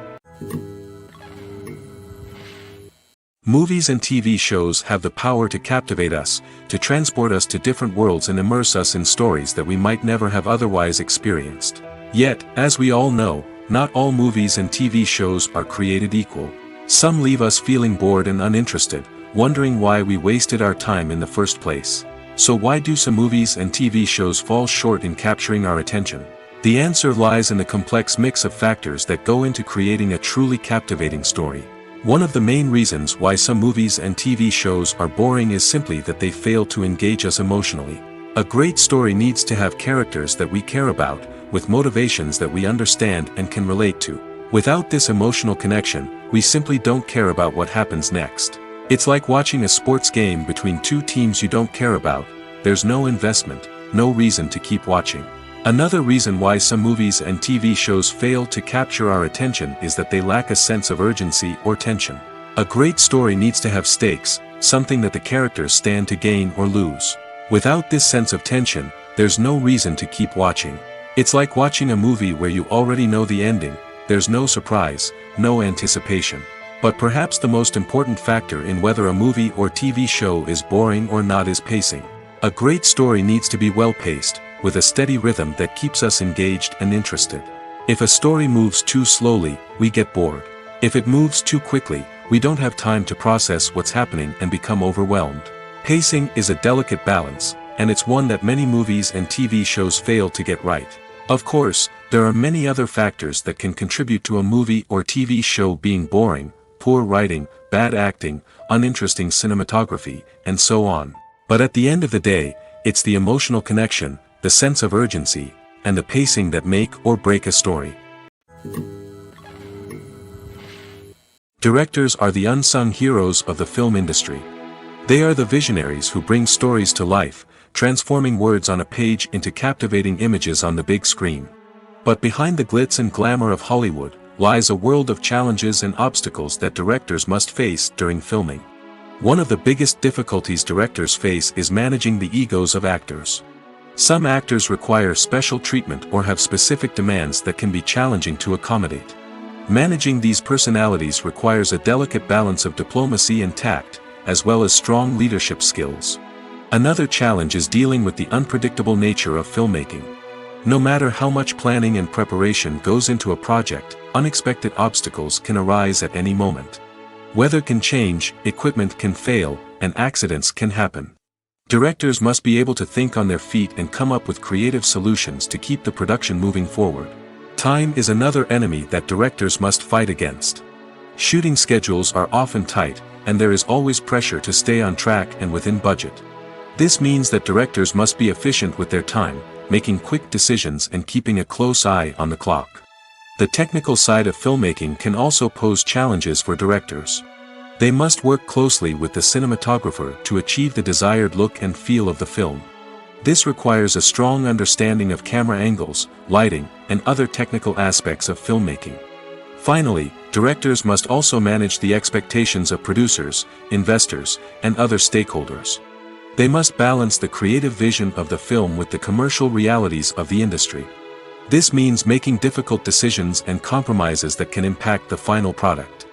Movies and TV shows have the power to captivate us, to transport us to different worlds and immerse us in stories that we might never have otherwise experienced. Yet, as we all know, not all movies and TV shows are created equal. Some leave us feeling bored and uninterested, wondering why we wasted our time in the first place. So why do some movies and TV shows fall short in capturing our attention? The answer lies in the complex mix of factors that go into creating a truly captivating story. One of the main reasons why some movies and TV shows are boring is simply that they fail to engage us emotionally. A great story needs to have characters that we care about, with motivations that we understand and can relate to. Without this emotional connection, we simply don't care about what happens next. It's like watching a sports game between two teams you don't care about. There's no investment, no reason to keep watching. Another reason why some movies and TV shows fail to capture our attention is that they lack a sense of urgency or tension. A great story needs to have stakes, something that the characters stand to gain or lose. Without this sense of tension, there's no reason to keep watching. It's like watching a movie where you already know the ending. There's no surprise, no anticipation. But perhaps the most important factor in whether a movie or TV show is boring or not is pacing. A great story needs to be well-paced, with a steady rhythm that keeps us engaged and interested. If a story moves too slowly, we get bored. If it moves too quickly, we don't have time to process what's happening and become overwhelmed. Pacing is a delicate balance, and it's one that many movies and TV shows fail to get right. Of course, there are many other factors that can contribute to a movie or TV show being boring: poor writing, bad acting, uninteresting cinematography, and so on. But at the end of the day, it's the emotional connection, the sense of urgency, and the pacing that make or break a story. Directors are the unsung heroes of the film industry. They are the visionaries who bring stories to life, transforming words on a page into captivating images on the big screen. But behind the glitz and glamour of Hollywood lies a world of challenges and obstacles that directors must face during filming. One of the biggest difficulties directors face is managing the egos of actors. Some actors require special treatment or have specific demands that can be challenging to accommodate. Managing these personalities requires a delicate balance of diplomacy and tact, as well as strong leadership skills. Another challenge is dealing with the unpredictable nature of filmmaking. No matter how much planning and preparation goes into a project, unexpected obstacles can arise at any moment. Weather can change, equipment can fail, and accidents can happen. Directors must be able to think on their feet and come up with creative solutions to keep the production moving forward. Time is another enemy that directors must fight against. Shooting schedules are often tight, and there is always pressure to stay on track and within budget. This means that directors must be efficient with their time, making quick decisions and keeping a close eye on the clock. The technical side of filmmaking can also pose challenges for directors. They must work closely with the cinematographer to achieve the desired look and feel of the film. This requires a strong understanding of camera angles, lighting, and other technical aspects of filmmaking. Finally, directors must also manage the expectations of producers, investors, and other stakeholders. They must balance the creative vision of the film with the commercial realities of the industry. This means making difficult decisions and compromises that can impact the final product.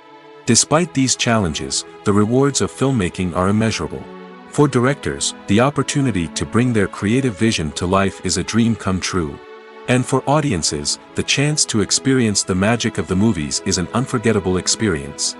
Despite these challenges, the rewards of filmmaking are immeasurable. For directors, the opportunity to bring their creative vision to life is a dream come true. And for audiences, the chance to experience the magic of the movies is an unforgettable experience.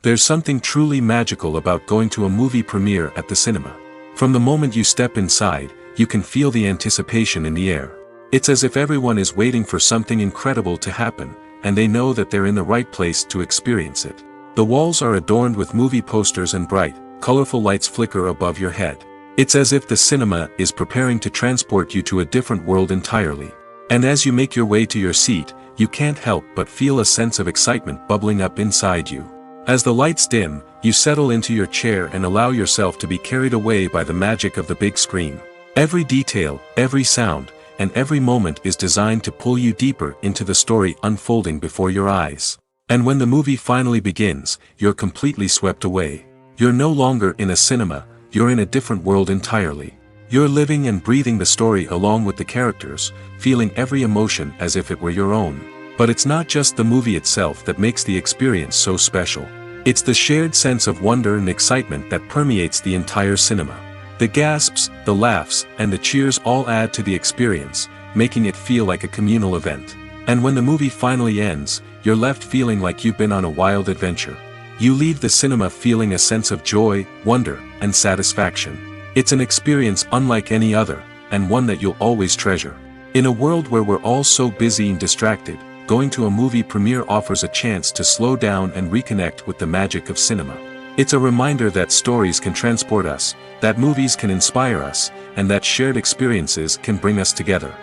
There's something truly magical about going to a movie premiere at the cinema. From the moment you step inside, you can feel the anticipation in the air. It's as if everyone is waiting for something incredible to happen, and they know that they're in the right place to experience it. The walls are adorned with movie posters and bright, colorful lights flicker above your head. It's as if the cinema is preparing to transport you to a different world entirely. And as you make your way to your seat, you can't help but feel a sense of excitement bubbling up inside you. As the lights dim, you settle into your chair and allow yourself to be carried away by the magic of the big screen. Every detail, every sound, and every moment is designed to pull you deeper into the story unfolding before your eyes. And when the movie finally begins, you're completely swept away. You're no longer in a cinema, you're in a different world entirely. You're living and breathing the story along with the characters, feeling every emotion as if it were your own. But it's not just the movie itself that makes the experience so special. It's the shared sense of wonder and excitement that permeates the entire cinema. The gasps, the laughs, and the cheers all add to the experience, making it feel like a communal event. And when the movie finally ends, you're left feeling like you've been on a wild adventure. You leave the cinema feeling a sense of joy, wonder, and satisfaction. It's an experience unlike any other, and one that you'll always treasure. In a world where we're all so busy and distracted, going to a movie premiere offers a chance to slow down and reconnect with the magic of cinema. It's a reminder that stories can transport us, that movies can inspire us, and that shared experiences can bring us together.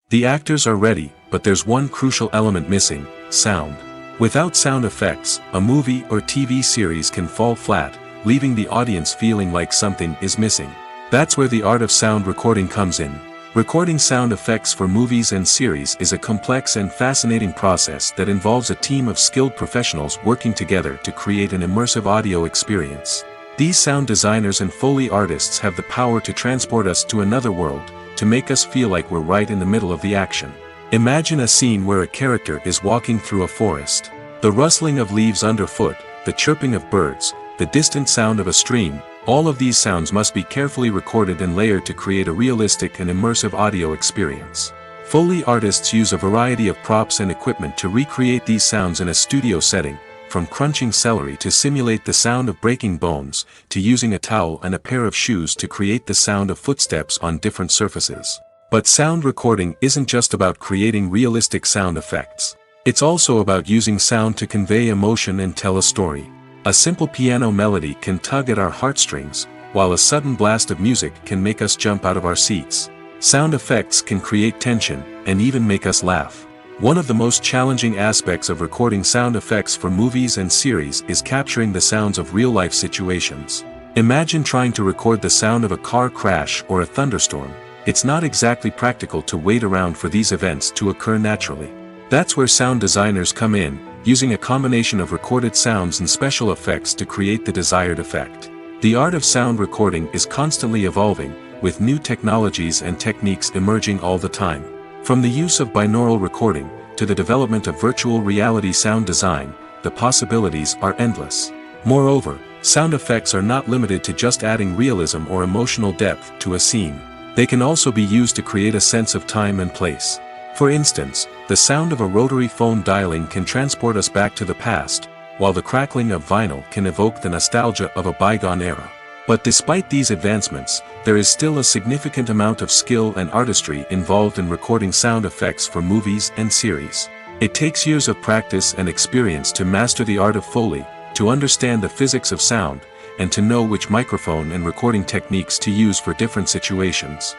The actors are ready, but there's one crucial element missing: sound. Without sound effects, a movie or TV series can fall flat, leaving the audience feeling like something is missing. That's where the art of sound recording comes in. Recording sound effects for movies and series is a complex and fascinating process that involves a team of skilled professionals working together to create an immersive audio experience. These sound designers and Foley artists have the power to transport us to another world, to make us feel like we're right in the middle of the action. Imagine a scene where a character is walking through a forest. The rustling of leaves underfoot, the chirping of birds, the distant sound of a stream, all of these sounds must be carefully recorded and layered to create a realistic and immersive audio experience. Foley artists use a variety of props and equipment to recreate these sounds in a studio setting, from crunching celery to simulate the sound of breaking bones, to using a towel and a pair of shoes to create the sound of footsteps on different surfaces. But sound recording isn't just about creating realistic sound effects. It's also about using sound to convey emotion and tell a story. A simple piano melody can tug at our heartstrings, while a sudden blast of music can make us jump out of our seats. Sound effects can create tension, and even make us laugh. One of the most challenging aspects of recording sound effects for movies and series is capturing the sounds of real-life situations. Imagine trying to record the sound of a car crash or a thunderstorm. It's not exactly practical to wait around for these events to occur naturally. That's where sound designers come in, using a combination of recorded sounds and special effects to create the desired effect. The art of sound recording is constantly evolving, with new technologies and techniques emerging all the time. From the use of binaural recording, to the development of virtual reality sound design, the possibilities are endless. Moreover, sound effects are not limited to just adding realism or emotional depth to a scene. They can also be used to create a sense of time and place. For instance, the sound of a rotary phone dialing can transport us back to the past, while the crackling of vinyl can evoke the nostalgia of a bygone era. But despite these advancements, there is still a significant amount of skill and artistry involved in recording sound effects for movies and series. It takes years of practice and experience to master the art of Foley, to understand the physics of sound, and to know which microphone and recording techniques to use for different situations.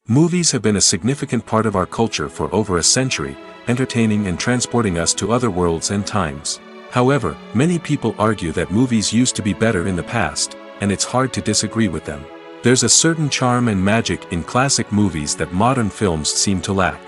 Movies have been a significant part of our culture for over a century, entertaining and transporting us to other worlds and times. However, many people argue that movies used to be better in the past, and it's hard to disagree with them. There's a certain charm and magic in classic movies that modern films seem to lack.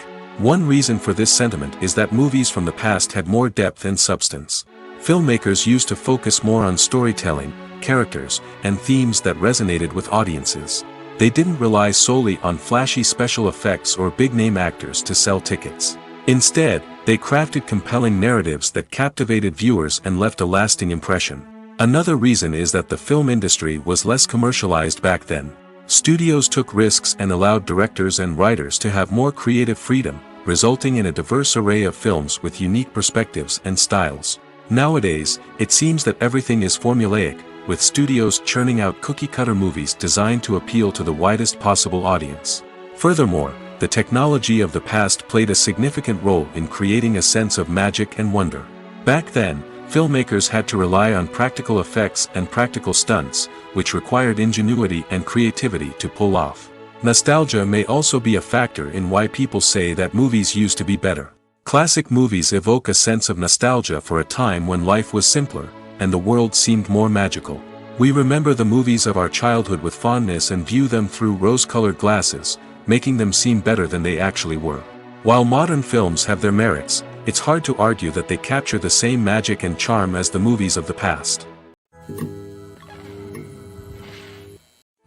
One reason for this sentiment is that movies from the past had more depth and substance. Filmmakers used to focus more on storytelling, characters, and themes that resonated with audiences. They didn't rely solely on flashy special effects or big-name actors to sell tickets. Instead, they crafted compelling narratives that captivated viewers and left a lasting impression. Another reason is that the film industry was less commercialized back then. Studios took risks and allowed directors and writers to have more creative freedom, resulting in a diverse array of films with unique perspectives and styles. Nowadays, it seems that everything is formulaic, with studios churning out cookie-cutter movies designed to appeal to the widest possible audience. Furthermore, the technology of the past played a significant role in creating a sense of magic and wonder. Back then, filmmakers had to rely on practical effects and practical stunts, which required ingenuity and creativity to pull off. Nostalgia may also be a factor in why people say that movies used to be better. Classic movies evoke a sense of nostalgia for a time when life was simpler, and the world seemed more magical. We remember the movies of our childhood with fondness and view them through rose-colored glasses, making them seem better than they actually were. While modern films have their merits, it's hard to argue that they capture the same magic and charm as the movies of the past.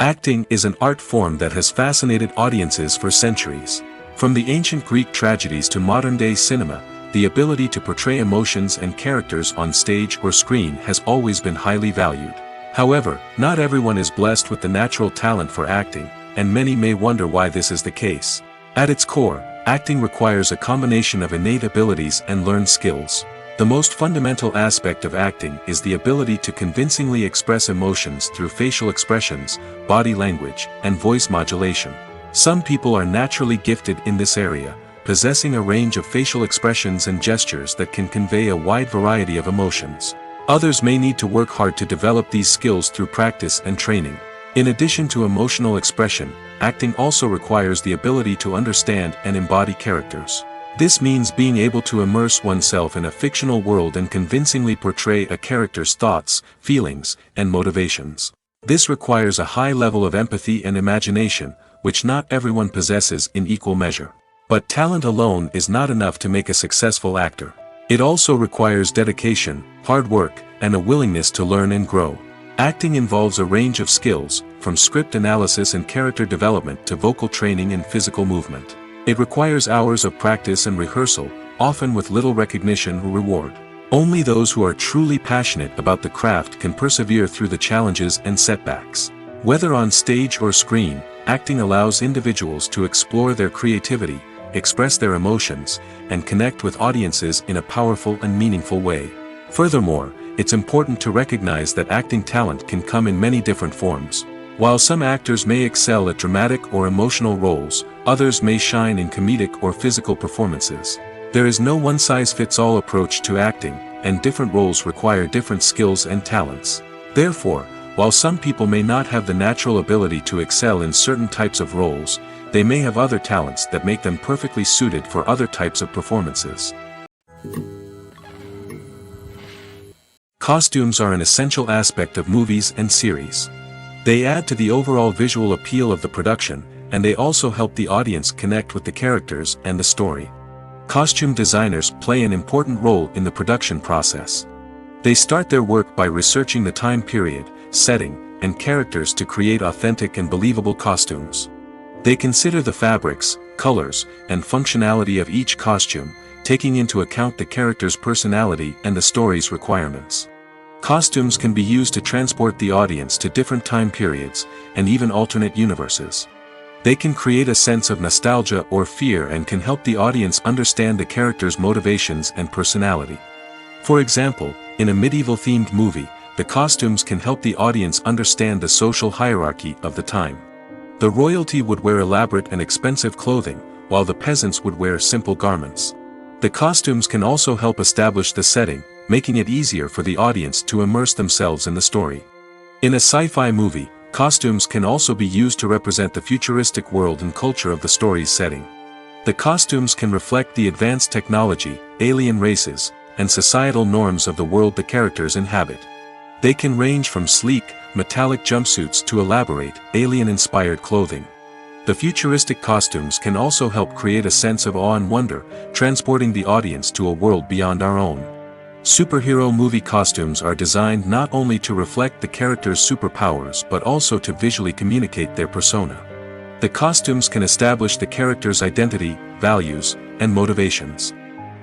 Acting is an art form that has fascinated audiences for centuries. From the ancient Greek tragedies to modern-day cinema, the ability to portray emotions and characters on stage or screen has always been highly valued. However, not everyone is blessed with the natural talent for acting, and many may wonder why this is the case. At its core, acting requires a combination of innate abilities and learned skills. The most fundamental aspect of acting is the ability to convincingly express emotions through facial expressions, body language, and voice modulation. Some people are naturally gifted in this area, possessing a range of facial expressions and gestures that can convey a wide variety of emotions. Others may need to work hard to develop these skills through practice and training. In addition to emotional expression, acting also requires the ability to understand and embody characters. This means being able to immerse oneself in a fictional world and convincingly portray a character's thoughts, feelings, and motivations. This requires a high level of empathy and imagination, which not everyone possesses in equal measure. But talent alone is not enough to make a successful actor. It also requires dedication, hard work, and a willingness to learn and grow. Acting involves a range of skills, from script analysis and character development to vocal training and physical movement. It requires hours of practice and rehearsal, often with little recognition or reward. Only those who are truly passionate about the craft can persevere through the challenges and setbacks. Whether on stage or screen, acting allows individuals to explore their creativity, express their emotions, and connect with audiences in a powerful and meaningful way. Furthermore, it's important to recognize that acting talent can come in many different forms. While some actors may excel at dramatic or emotional roles, others may shine in comedic or physical performances. There is no one-size-fits-all approach to acting, and different roles require different skills and talents. Therefore, while some people may not have the natural ability to excel in certain types of roles, they may have other talents that make them perfectly suited for other types of performances. Costumes are an essential aspect of movies and series. They add to the overall visual appeal of the production, and they also help the audience connect with the characters and the story. Costume designers play an important role in the production process. They start their work by researching the time period, setting, and characters to create authentic and believable costumes. They consider the fabrics, colors, and functionality of each costume, taking into account the character's personality and the story's requirements. Costumes can be used to transport the audience to different time periods, and even alternate universes. They can create a sense of nostalgia or fear and can help the audience understand the character's motivations and personality. For example, in a medieval-themed movie, the costumes can help the audience understand the social hierarchy of the time. The royalty would wear elaborate and expensive clothing, while the peasants would wear simple garments. The costumes can also help establish the setting, making it easier for the audience to immerse themselves in the story. In a sci-fi movie, costumes can also be used to represent the futuristic world and culture of the story's setting. The costumes can reflect the advanced technology, alien races, and societal norms of the world the characters inhabit. They can range from sleek, metallic jumpsuits to elaborate, alien-inspired clothing. The futuristic costumes can also help create a sense of awe and wonder, transporting the audience to a world beyond our own. Superhero movie costumes are designed not only to reflect the character's superpowers but also to visually communicate their persona. The costumes can establish the character's identity, values, and motivations.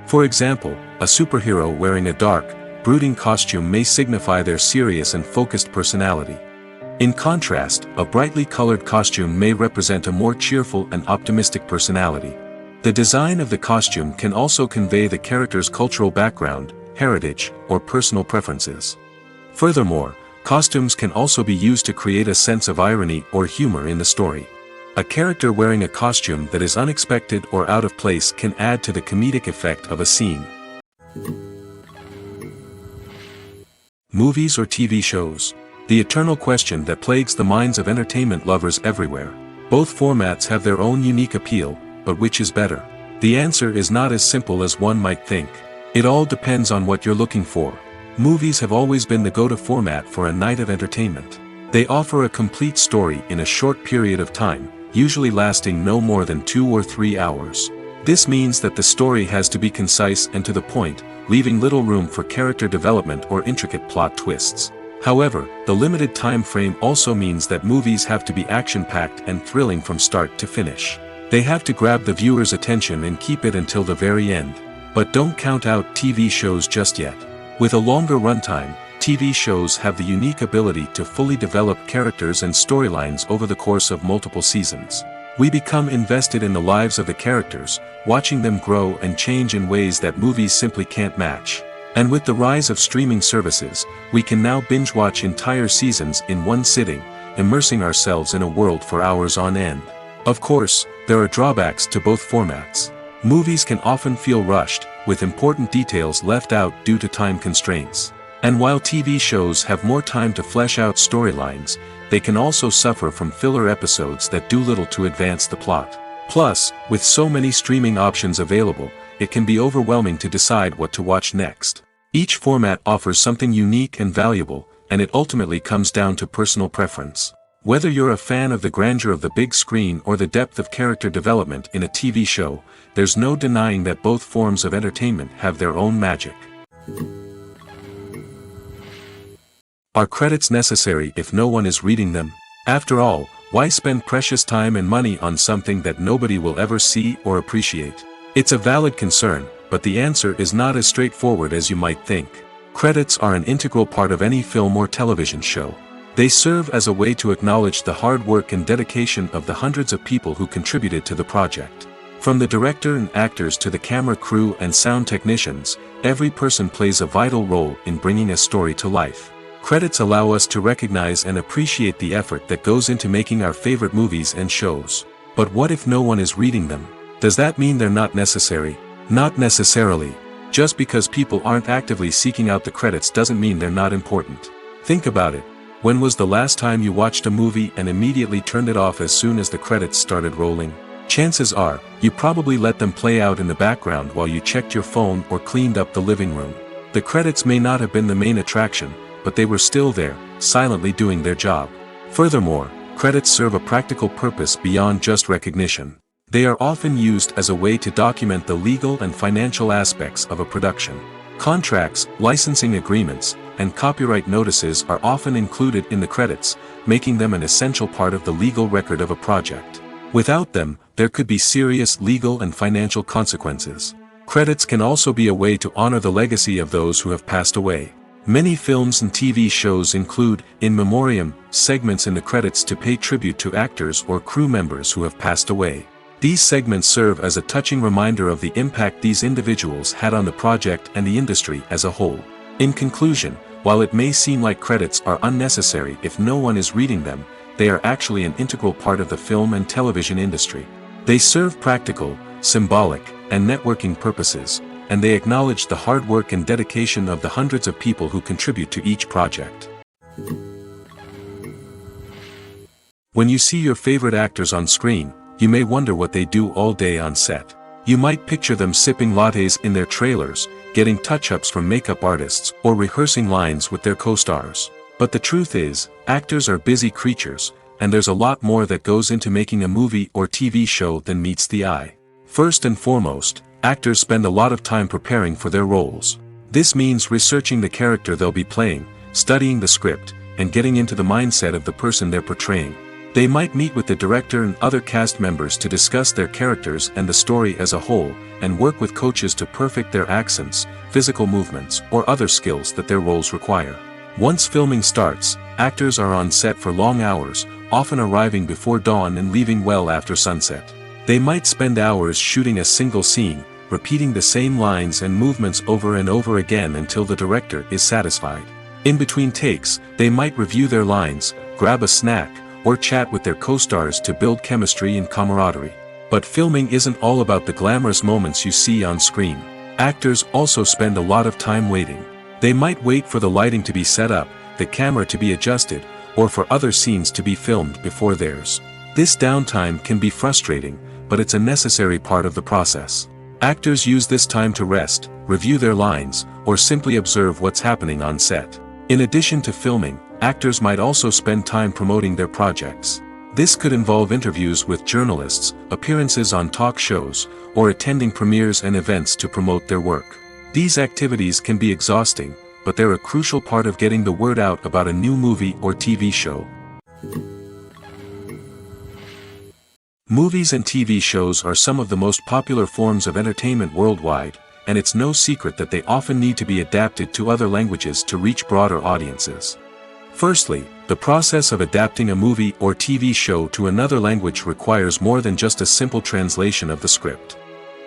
For example, a superhero wearing a dark, brooding costume may signify their serious and focused personality. In contrast, a brightly colored costume may represent a more cheerful and optimistic personality. The design of the costume can also convey the character's cultural background, heritage, or personal preferences. Furthermore, costumes can also be used to create a sense of irony or humor in the story. A character wearing a costume that is unexpected or out of place can add to the comedic effect of a scene. Movies or TV shows? The eternal question that plagues the minds of entertainment lovers everywhere. Both formats have their own unique appeal, but which is better? The answer is not as simple as one might think. It all depends on what you're looking for. Movies have always been the go-to format for a night of entertainment. They offer a complete story in a short period of time, usually lasting no more than 2 or 3 hours. This means that the story has to be concise and to the point, leaving little room for character development or intricate plot twists. However, the limited time frame also means that movies have to be action-packed and thrilling from start to finish. They have to grab the viewer's attention and keep it until the very end. But don't count out TV shows just yet. With a longer runtime, TV shows have the unique ability to fully develop characters and storylines over the course of multiple seasons. We become invested in the lives of the characters, watching them grow and change in ways that movies simply can't match. And with the rise of streaming services, we can now binge-watch entire seasons in one sitting, immersing ourselves in a world for hours on end. Of course, there are drawbacks to both formats. Movies can often feel rushed, with important details left out due to time constraints. And while TV shows have more time to flesh out storylines, they can also suffer from filler episodes that do little to advance the plot. Plus, with so many streaming options available, it can be overwhelming to decide what to watch next. Each format offers something unique and valuable, and it ultimately comes down to personal preference. Whether you're a fan of the grandeur of the big screen or the depth of character development in a TV show, there's no denying that both forms of entertainment have their own magic. Are credits necessary if no one is reading them? After all, why spend precious time and money on something that nobody will ever see or appreciate? It's a valid concern, but the answer is not as straightforward as you might think. Credits are an integral part of any film or television show. They serve as a way to acknowledge the hard work and dedication of the hundreds of people who contributed to the project. From the director and actors to the camera crew and sound technicians, every person plays a vital role in bringing a story to life. Credits allow us to recognize and appreciate the effort that goes into making our favorite movies and shows. But what if no one is reading them? Does that mean they're not necessary? Not necessarily. Just because people aren't actively seeking out the credits doesn't mean they're not important. Think about it. When was the last time you watched a movie and immediately turned it off as soon as the credits started rolling? Chances are, you probably let them play out in the background while you checked your phone or cleaned up the living room. The credits may not have been the main attraction, but they were still there, silently doing their job. Furthermore, credits serve a practical purpose beyond just recognition. They are often used as a way to document the legal and financial aspects of a production. Contracts, licensing agreements, and copyright notices are often included in the credits, making them an essential part of the legal record of a project. Without them, there could be serious legal and financial consequences. Credits can also be a way to honor the legacy of those who have passed away. Many films and TV shows include, in memoriam, segments in the credits to pay tribute to actors or crew members who have passed away. These segments serve as a touching reminder of the impact these individuals had on the project and the industry as a whole. In conclusion, while it may seem like credits are unnecessary if no one is reading them, they are actually an integral part of the film and television industry. They serve practical, symbolic, and networking purposes, and they acknowledge the hard work and dedication of the hundreds of people who contribute to each project. When you see your favorite actors on screen, you may wonder what they do all day on set. You might picture them sipping lattes in their trailers, getting touch-ups from makeup artists, or rehearsing lines with their co-stars. But the truth is, actors are busy creatures, and there's a lot more that goes into making a movie or TV show than meets the eye. First and foremost, actors spend a lot of time preparing for their roles. This means researching the character they'll be playing, studying the script, and getting into the mindset of the person they're portraying. They might meet with the director and other cast members to discuss their characters and the story as a whole, and work with coaches to perfect their accents, physical movements, or other skills that their roles require. Once filming starts, actors are on set for long hours, often arriving before dawn and leaving well after sunset. They might spend hours shooting a single scene, repeating the same lines and movements over and over again until the director is satisfied. In between takes, they might review their lines, grab a snack, or chat with their co-stars to build chemistry and camaraderie. But filming isn't all about the glamorous moments you see on screen. Actors also spend a lot of time waiting. They might wait for the lighting to be set up, the camera to be adjusted, or for other scenes to be filmed before theirs. This downtime can be frustrating, but it's a necessary part of the process. Actors use this time to rest, review their lines, or simply observe what's happening on set. In addition to filming, actors might also spend time promoting their projects. This could involve interviews with journalists, appearances on talk shows, or attending premieres and events to promote their work. These activities can be exhausting, but they're a crucial part of getting the word out about a new movie or TV show. Movies and TV shows are some of the most popular forms of entertainment worldwide, and it's no secret that they often need to be adapted to other languages to reach broader audiences. Firstly, the process of adapting a movie or TV show to another language requires more than just a simple translation of the script.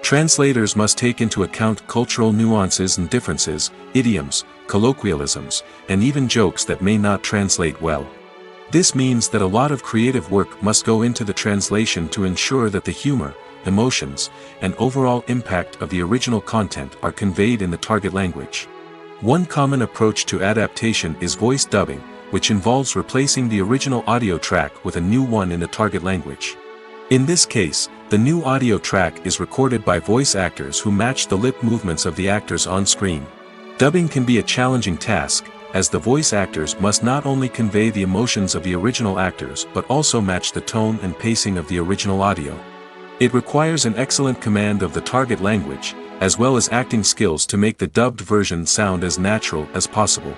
Translators must take into account cultural nuances and differences, idioms, colloquialisms, and even jokes that may not translate well. This means that a lot of creative work must go into the translation to ensure that the humor, emotions, and overall impact of the original content are conveyed in the target language. One common approach to adaptation is voice dubbing, which involves replacing the original audio track with a new one in the target language. In this case, the new audio track is recorded by voice actors who match the lip movements of the actors on screen. Dubbing can be a challenging task, as the voice actors must not only convey the emotions of the original actors but also match the tone and pacing of the original audio. It requires an excellent command of the target language, as well as acting skills to make the dubbed version sound as natural as possible.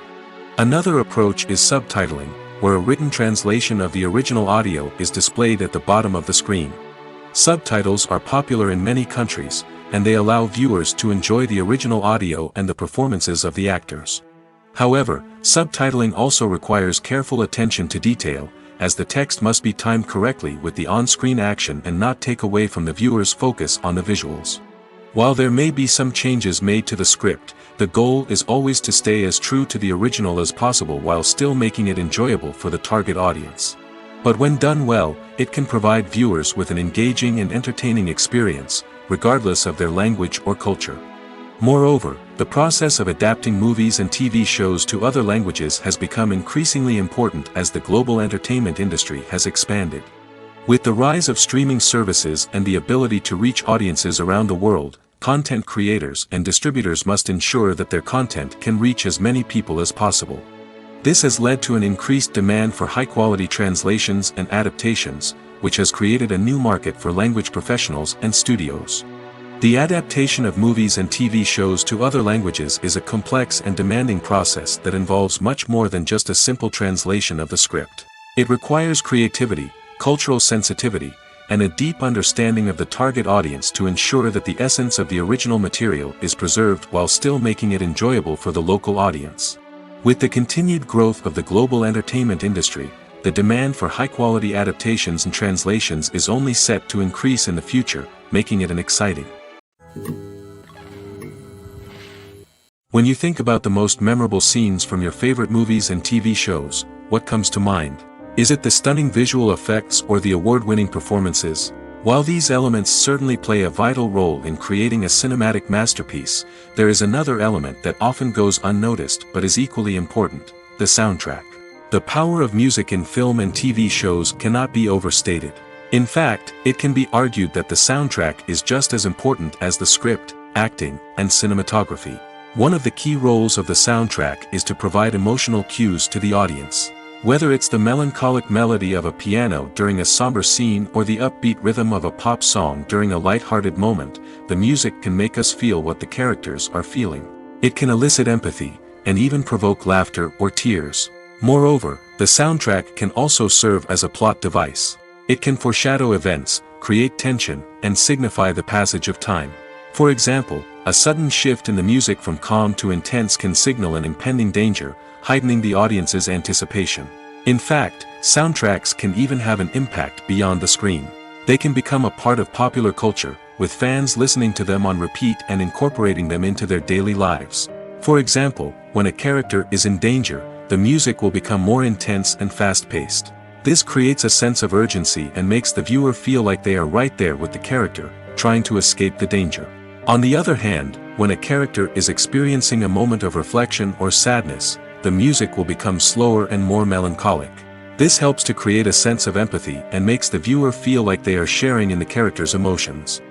Another approach is subtitling, where a written translation of the original audio is displayed at the bottom of the screen. Subtitles are popular in many countries, and they allow viewers to enjoy the original audio and the performances of the actors. However, subtitling also requires careful attention to detail, as the text must be timed correctly with the on-screen action and not take away from the viewer's focus on the visuals. While there may be some changes made to the script, the goal is always to stay as true to the original as possible while still making it enjoyable for the target audience. But when done well, it can provide viewers with an engaging and entertaining experience, regardless of their language or culture. Moreover, the process of adapting movies and TV shows to other languages has become increasingly important as the global entertainment industry has expanded. With the rise of streaming services and the ability to reach audiences around the world, content creators and distributors must ensure that their content can reach as many people as possible. This has led to an increased demand for high-quality translations and adaptations, which has created a new market for language professionals and studios. The adaptation of movies and TV shows to other languages is a complex and demanding process that involves much more than just a simple translation of the script. It requires creativity, cultural sensitivity, and a deep understanding of the target audience to ensure that the essence of the original material is preserved while still making it enjoyable for the local audience. With the continued growth of the global entertainment industry, the demand for high-quality adaptations and translations is only set to increase in the future, making it an exciting. When you think about the most memorable scenes from your favorite movies and TV shows, what comes to mind? Is it the stunning visual effects or the award-winning performances? While these elements certainly play a vital role in creating a cinematic masterpiece, there is another element that often goes unnoticed but is equally important: the soundtrack. The power of music in film and TV shows cannot be overstated. In fact, it can be argued that the soundtrack is just as important as the script, acting, and cinematography. One of the key roles of the soundtrack is to provide emotional cues to the audience. Whether it's the melancholic melody of a piano during a somber scene or the upbeat rhythm of a pop song during a light-hearted moment, the music can make us feel what the characters are feeling. It can elicit empathy, and even provoke laughter or tears. Moreover, the soundtrack can also serve as a plot device. It can foreshadow events, create tension, and signify the passage of time. For example, a sudden shift in the music from calm to intense can signal an impending danger, heightening the audience's anticipation. In fact, soundtracks can even have an impact beyond the screen. They can become a part of popular culture, with fans listening to them on repeat and incorporating them into their daily lives. For example, when a character is in danger, the music will become more intense and fast-paced. This creates a sense of urgency and makes the viewer feel like they are right there with the character, trying to escape the danger. On the other hand, when a character is experiencing a moment of reflection or sadness, the music will become slower and more melancholic. This helps to create a sense of empathy and makes the viewer feel like they are sharing in the character's emotions.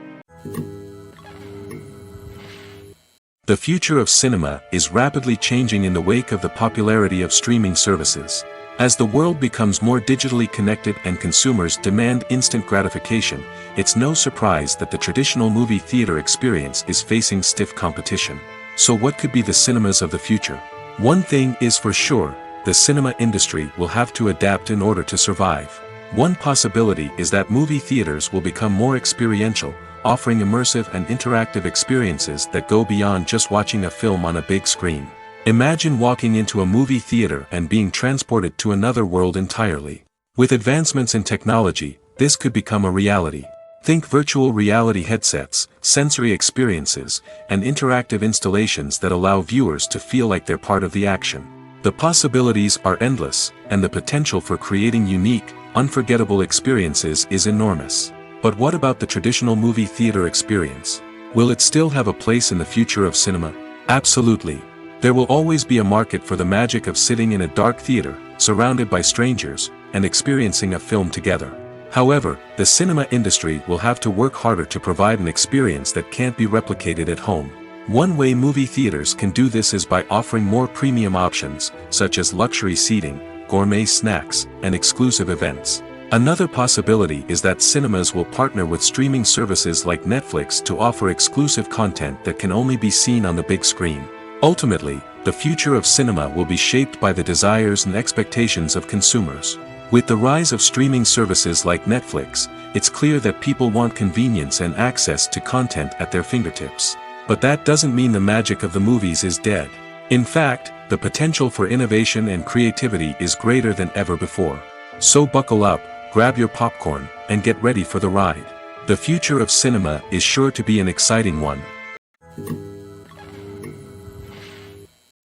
The future of cinema is rapidly changing in the wake of the popularity of streaming services. As the world becomes more digitally connected and consumers demand instant gratification, it's no surprise that the traditional movie theater experience is facing stiff competition. So what could be the cinemas of the future? One thing is for sure, the cinema industry will have to adapt in order to survive. One possibility is that movie theaters will become more experiential, offering immersive and interactive experiences that go beyond just watching a film on a big screen. Imagine walking into a movie theater and being transported to another world entirely. With advancements in technology, this could become a reality. Think virtual reality headsets, sensory experiences, and interactive installations that allow viewers to feel like they're part of the action. The possibilities are endless, and the potential for creating unique, unforgettable experiences is enormous. But what about the traditional movie theater experience? Will it still have a place in the future of cinema? Absolutely. There will always be a market for the magic of sitting in a dark theater, surrounded by strangers, and experiencing a film together. However, the cinema industry will have to work harder to provide an experience that can't be replicated at home. One way movie theaters can do this is by offering more premium options, such as luxury seating, gourmet snacks, and exclusive events. Another possibility is that cinemas will partner with streaming services like Netflix to offer exclusive content that can only be seen on the big screen. Ultimately, the future of cinema will be shaped by the desires and expectations of consumers. With the rise of streaming services like Netflix, it's clear that people want convenience and access to content at their fingertips. But that doesn't mean the magic of the movies is dead. In fact, the potential for innovation and creativity is greater than ever before. So buckle up, grab your popcorn, and get ready for the ride. The future of cinema is sure to be an exciting one.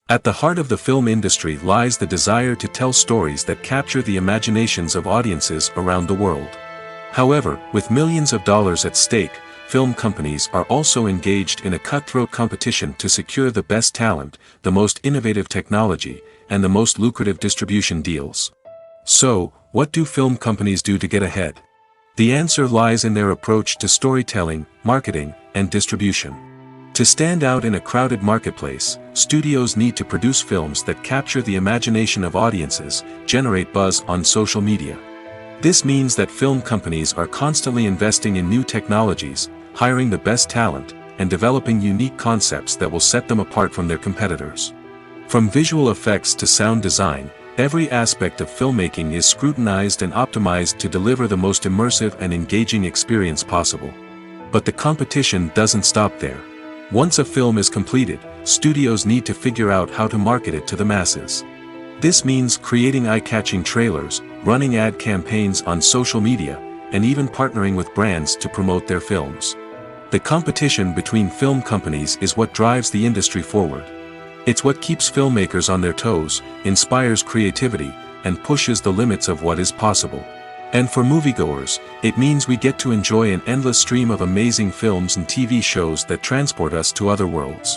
At the heart of the film industry lies the desire to tell stories that capture the imaginations of audiences around the world. However, with millions of dollars at stake, film companies are also engaged in a cutthroat competition to secure the best talent, the most innovative technology, and the most lucrative distribution deals. So, what do film companies do to get ahead? The answer lies in their approach to storytelling, marketing, and distribution. To stand out in a crowded marketplace, studios need to produce films that capture the imagination of audiences, generate buzz on social media. This means that film companies are constantly investing in new technologies, hiring the best talent, and developing unique concepts that will set them apart from their competitors. From visual effects to sound design, every aspect of filmmaking is scrutinized and optimized to deliver the most immersive and engaging experience possible. But the competition doesn't stop there. Once a film is completed, studios need to figure out how to market it to the masses. This means creating eye-catching trailers, running ad campaigns on social media, and even partnering with brands to promote their films. The competition between film companies is what drives the industry forward. It's what keeps filmmakers on their toes, inspires creativity, and pushes the limits of what is possible. And for moviegoers, it means we get to enjoy an endless stream of amazing films and TV shows that transport us to other worlds.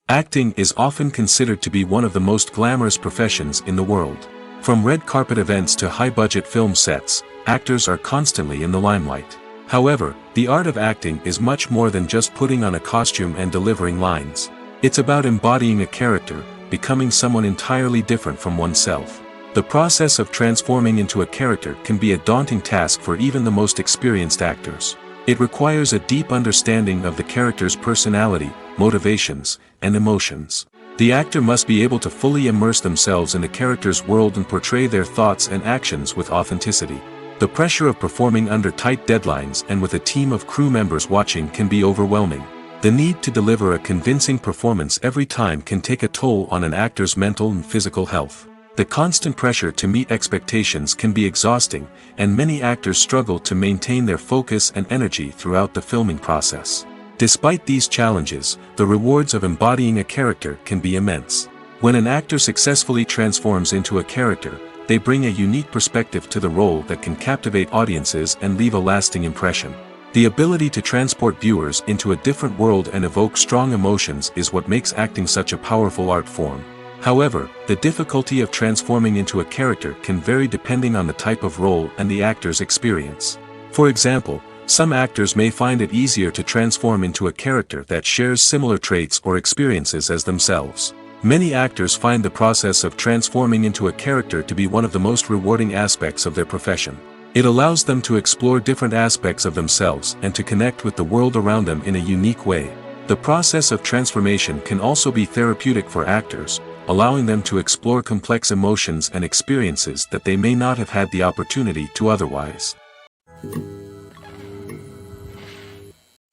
Acting is often considered to be one of the most glamorous professions in the world. From red carpet events to high-budget film sets, actors are constantly in the limelight. However, the art of acting is much more than just putting on a costume and delivering lines. It's about embodying a character, becoming someone entirely different from oneself. The process of transforming into a character can be a daunting task for even the most experienced actors. It requires a deep understanding of the character's personality, motivations, and emotions. The actor must be able to fully immerse themselves in the character's world and portray their thoughts and actions with authenticity. The pressure of performing under tight deadlines and with a team of crew members watching can be overwhelming. The need to deliver a convincing performance every time can take a toll on an actor's mental and physical health. The constant pressure to meet expectations can be exhausting, and many actors struggle to maintain their focus and energy throughout the filming process. Despite these challenges, the rewards of embodying a character can be immense. When an actor successfully transforms into a character, they bring a unique perspective to the role that can captivate audiences and leave a lasting impression. The ability to transport viewers into a different world and evoke strong emotions is what makes acting such a powerful art form. However, the difficulty of transforming into a character can vary depending on the type of role and the actor's experience. For example, some actors may find it easier to transform into a character that shares similar traits or experiences as themselves. Many actors find the process of transforming into a character to be one of the most rewarding aspects of their profession. It allows them to explore different aspects of themselves and to connect with the world around them in a unique way. The process of transformation can also be therapeutic for actors, allowing them to explore complex emotions and experiences that they may not have had the opportunity to otherwise.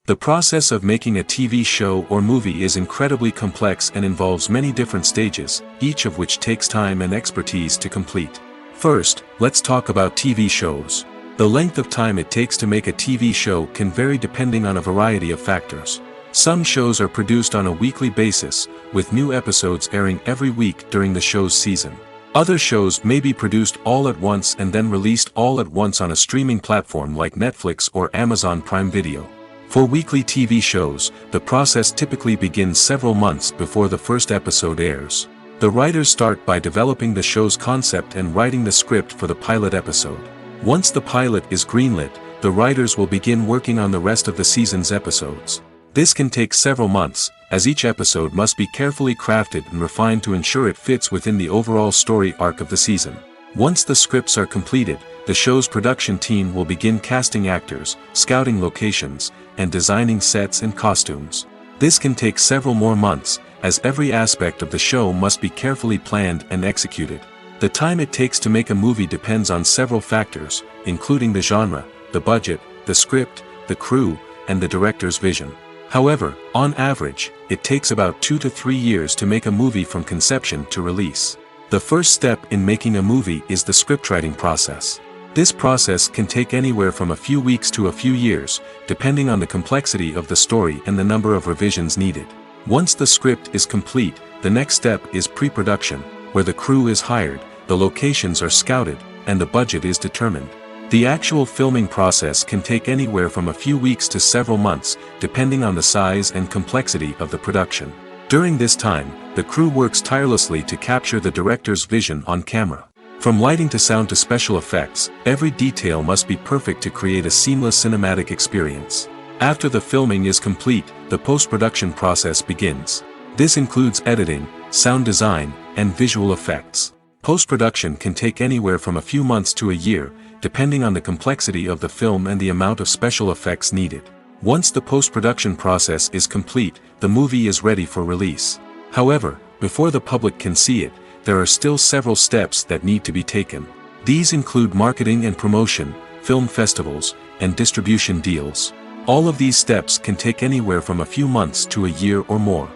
The process of making a TV show or movie is incredibly complex and involves many different stages, each of which takes time and expertise to complete. First, let's talk about TV shows. The length of time it takes to make a TV show can vary depending on a variety of factors. Some shows are produced on a weekly basis, with new episodes airing every week during the show's season. Other shows may be produced all at once and then released all at once on a streaming platform like Netflix or Amazon Prime Video. For weekly TV shows, the process typically begins several months before the first episode airs. The writers start by developing the show's concept and writing the script for the pilot episode. Once the pilot is greenlit, the writers will begin working on the rest of the season's episodes. This can take several months, as each episode must be carefully crafted and refined to ensure it fits within the overall story arc of the season. Once the scripts are completed, the show's production team will begin casting actors, scouting locations, and designing sets and costumes. This can take several more months, as every aspect of the show must be carefully planned and executed. The time it takes to make a movie depends on several factors, including the genre, the budget, the script, the crew, and the director's vision. However, on average, it takes about 2 to 3 years to make a movie from conception to release. The first step in making a movie is the scriptwriting process. This process can take anywhere from a few weeks to a few years, depending on the complexity of the story and the number of revisions needed. Once the script is complete, the next step is pre-production, where the crew is hired, the locations are scouted, and the budget is determined. The actual filming process can take anywhere from a few weeks to several months, depending on the size and complexity of the production. During this time, the crew works tirelessly to capture the director's vision on camera. From lighting to sound to special effects, every detail must be perfect to create a seamless cinematic experience. After the filming is complete, the post-production process begins. This includes editing, sound design, and visual effects. Post-production can take anywhere from a few months to a year, depending on the complexity of the film and the amount of special effects needed. Once the post-production process is complete, the movie is ready for release. However, before the public can see it, there are still several steps that need to be taken. These include marketing and promotion, film festivals, and distribution deals. All of these steps can take anywhere from a few months to a year or more.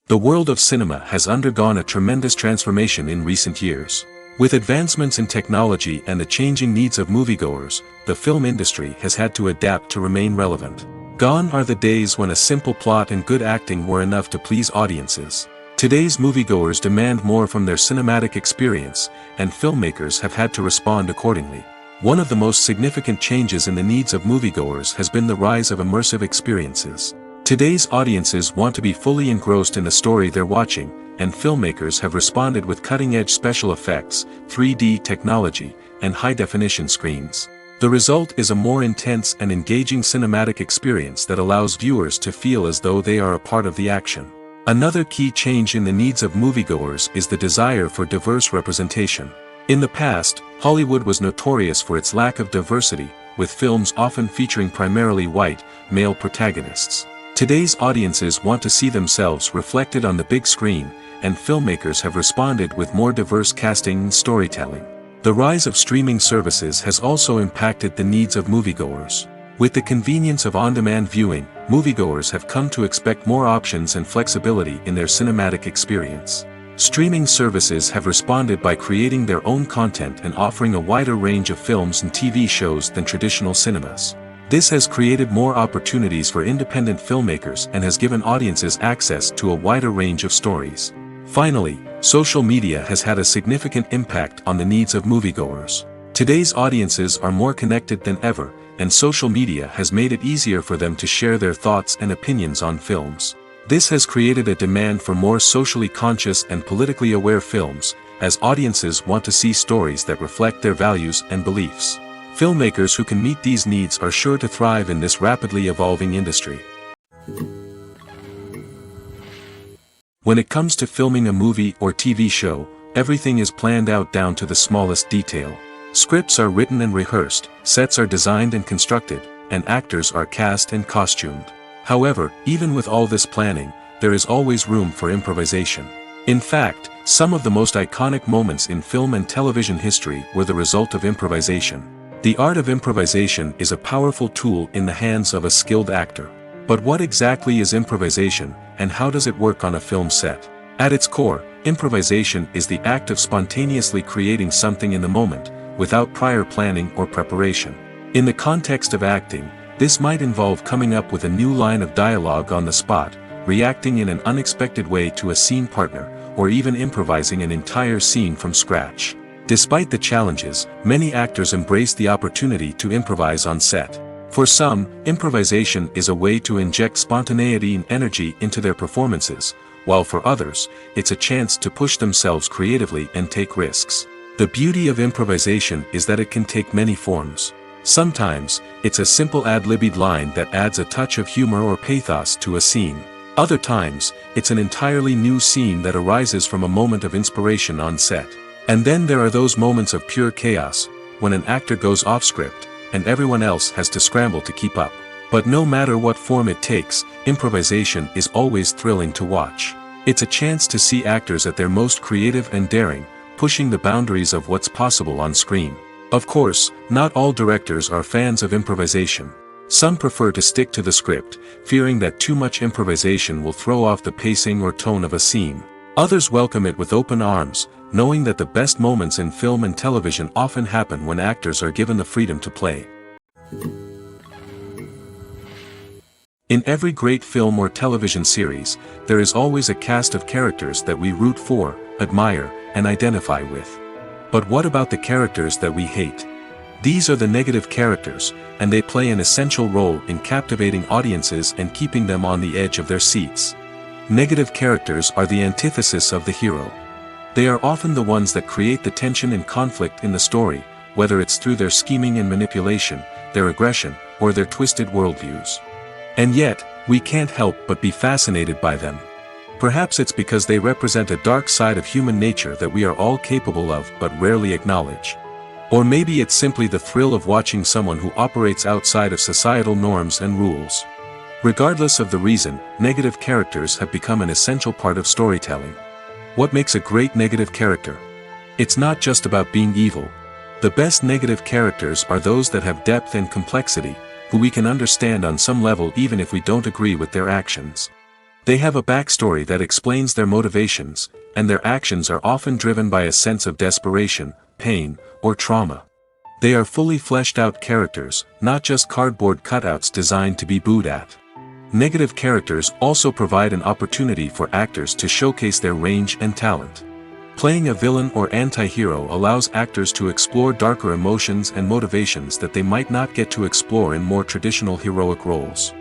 The world of cinema has undergone a tremendous transformation in recent years. With advancements in technology and the changing needs of moviegoers, the film industry has had to adapt to remain relevant. Gone are the days when a simple plot and good acting were enough to please audiences. Today's moviegoers demand more from their cinematic experience, and filmmakers have had to respond accordingly. One of the most significant changes in the needs of moviegoers has been the rise of immersive experiences. Today's audiences want to be fully engrossed in the story they're watching, and filmmakers have responded with cutting-edge special effects, 3D technology, and high-definition screens. The result is a more intense and engaging cinematic experience that allows viewers to feel as though they are a part of the action. Another key change in the needs of moviegoers is the desire for diverse representation. In the past, Hollywood was notorious for its lack of diversity, with films often featuring primarily white, male protagonists. Today's audiences want to see themselves reflected on the big screen, and filmmakers have responded with more diverse casting and storytelling. The rise of streaming services has also impacted the needs of moviegoers. With the convenience of on-demand viewing, moviegoers have come to expect more options and flexibility in their cinematic experience. Streaming services have responded by creating their own content and offering a wider range of films and TV shows than traditional cinemas. This has created more opportunities for independent filmmakers and has given audiences access to a wider range of stories. Finally, social media has had a significant impact on the needs of moviegoers. Today's audiences are more connected than ever, and social media has made it easier for them to share their thoughts and opinions on films. This has created a demand for more socially conscious and politically aware films, as audiences want to see stories that reflect their values and beliefs. Filmmakers who can meet these needs are sure to thrive in this rapidly evolving industry. When it comes to filming a movie or TV show, everything is planned out down to the smallest detail. Scripts are written and rehearsed, sets are designed and constructed, and actors are cast and costumed. However, even with all this planning, there is always room for improvisation. In fact, some of the most iconic moments in film and television history were the result of improvisation. The art of improvisation is a powerful tool in the hands of a skilled actor. But what exactly is improvisation, and how does it work on a film set? At its core, improvisation is the act of spontaneously creating something in the moment, without prior planning or preparation. In the context of acting, this might involve coming up with a new line of dialogue on the spot, reacting in an unexpected way to a scene partner, or even improvising an entire scene from scratch. Despite the challenges, many actors embrace the opportunity to improvise on set. For some, improvisation is a way to inject spontaneity and energy into their performances, while for others, it's a chance to push themselves creatively and take risks. The beauty of improvisation is that it can take many forms. Sometimes, it's a simple ad-libbed line that adds a touch of humor or pathos to a scene. Other times, it's an entirely new scene that arises from a moment of inspiration on set. And then there are those moments of pure chaos, when an actor goes off script, and everyone else has to scramble to keep up. But no matter what form it takes, improvisation is always thrilling to watch. It's a chance to see actors at their most creative and daring, pushing the boundaries of what's possible on screen. Of course, not all directors are fans of improvisation. Some prefer to stick to the script, fearing that too much improvisation will throw off the pacing or tone of a scene. Others welcome it with open arms, knowing that the best moments in film and television often happen when actors are given the freedom to play. In every great film or television series, there is always a cast of characters that we root for, admire, and identify with. But what about the characters that we hate? These are the negative characters, and they play an essential role in captivating audiences and keeping them on the edge of their seats. Negative characters are the antithesis of the hero. They are often the ones that create the tension and conflict in the story, whether it's through their scheming and manipulation, their aggression, or their twisted worldviews. And yet, we can't help but be fascinated by them. Perhaps it's because they represent a dark side of human nature that we are all capable of but rarely acknowledge. Or maybe it's simply the thrill of watching someone who operates outside of societal norms and rules. Regardless of the reason, negative characters have become an essential part of storytelling. What makes a great negative character? It's not just about being evil. The best negative characters are those that have depth and complexity, who we can understand on some level even if we don't agree with their actions. They have a backstory that explains their motivations, and their actions are often driven by a sense of desperation, pain, or trauma. They are fully fleshed out characters, not just cardboard cutouts designed to be booed at. Negative characters also provide an opportunity for actors to showcase their range and talent. Playing a villain or anti-hero allows actors to explore darker emotions and motivations that they might not get to explore in more traditional heroic roles.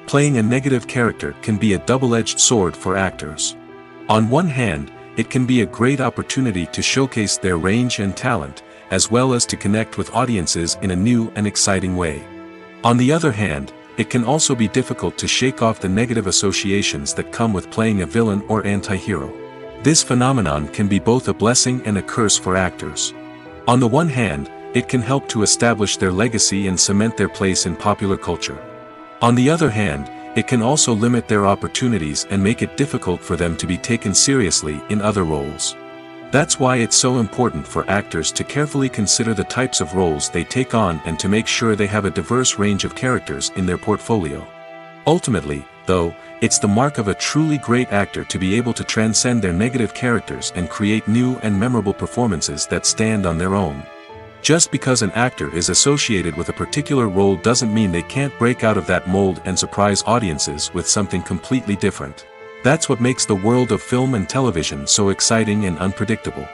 Playing a negative character can be a double-edged sword for actors. On one hand, it can be a great opportunity to showcase their range and talent, as well as to connect with audiences in a new and exciting way. On the other hand, it can also be difficult to shake off the negative associations that come with playing a villain or anti-hero. This phenomenon can be both a blessing and a curse for actors. On the one hand, it can help to establish their legacy and cement their place in popular culture. On the other hand, it can also limit their opportunities and make it difficult for them to be taken seriously in other roles. That's why it's so important for actors to carefully consider the types of roles they take on and to make sure they have a diverse range of characters in their portfolio. Ultimately, though, it's the mark of a truly great actor to be able to transcend their negative characters and create new and memorable performances that stand on their own. Just because an actor is associated with a particular role doesn't mean they can't break out of that mold and surprise audiences with something completely different. That's what makes the world of film and television so exciting and unpredictable.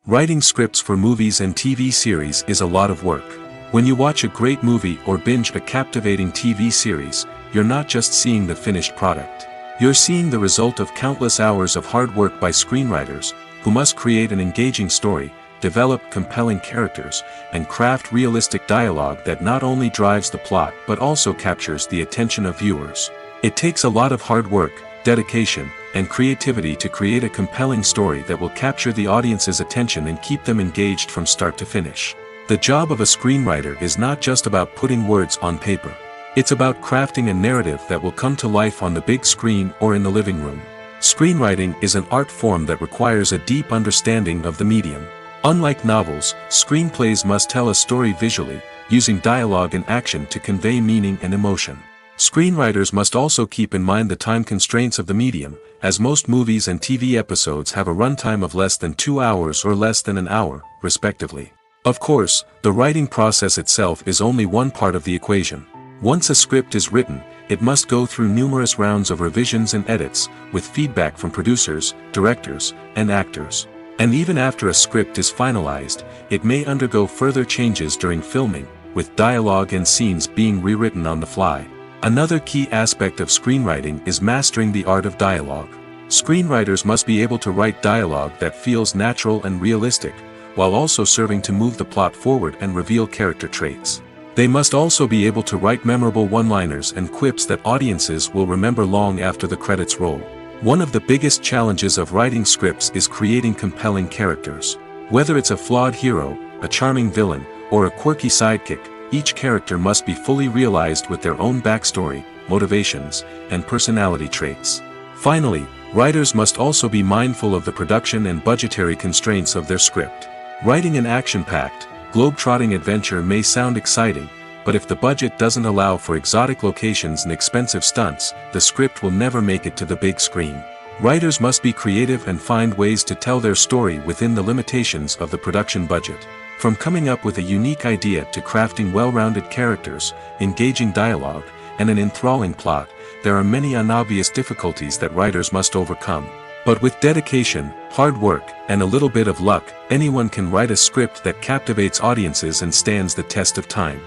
Writing scripts for movies and TV series is a lot of work. When you watch a great movie or binge a captivating TV series, you're not just seeing the finished product. You're seeing the result of countless hours of hard work by screenwriters, who must create an engaging story, develop compelling characters, and craft realistic dialogue that not only drives the plot but also captures the attention of viewers. It takes a lot of hard work, dedication, and creativity to create a compelling story that will capture the audience's attention and keep them engaged from start to finish. The job of a screenwriter is not just about putting words on paper. It's about crafting a narrative that will come to life on the big screen or in the living room. Screenwriting is an art form that requires a deep understanding of the medium. Unlike novels, screenplays must tell a story visually, using dialogue and action to convey meaning and emotion. Screenwriters must also keep in mind the time constraints of the medium, as most movies and TV episodes have a runtime of less than 2 hours or less than an hour, respectively. Of course, the writing process itself is only one part of the equation. Once a script is written, it must go through numerous rounds of revisions and edits, with feedback from producers, directors, and actors. And even after a script is finalized, it may undergo further changes during filming, with dialogue and scenes being rewritten on the fly. Another key aspect of screenwriting is mastering the art of dialogue. Screenwriters must be able to write dialogue that feels natural and realistic, while also serving to move the plot forward and reveal character traits. They must also be able to write memorable one-liners and quips that audiences will remember long after the credits roll. One of the biggest challenges of writing scripts is creating compelling characters. Whether it's a flawed hero, a charming villain, or a quirky sidekick, each character must be fully realized with their own backstory, motivations, and personality traits. Finally, writers must also be mindful of the production and budgetary constraints of their script. Writing an action-packed, globe-trotting adventure may sound exciting, but if the budget doesn't allow for exotic locations and expensive stunts, the script will never make it to the big screen. Writers must be creative and find ways to tell their story within the limitations of the production budget. From coming up with a unique idea to crafting well-rounded characters, engaging dialogue, and an enthralling plot, there are many unobvious difficulties that writers must overcome. But with dedication, hard work, and a little bit of luck, anyone can write a script that captivates audiences and stands the test of time.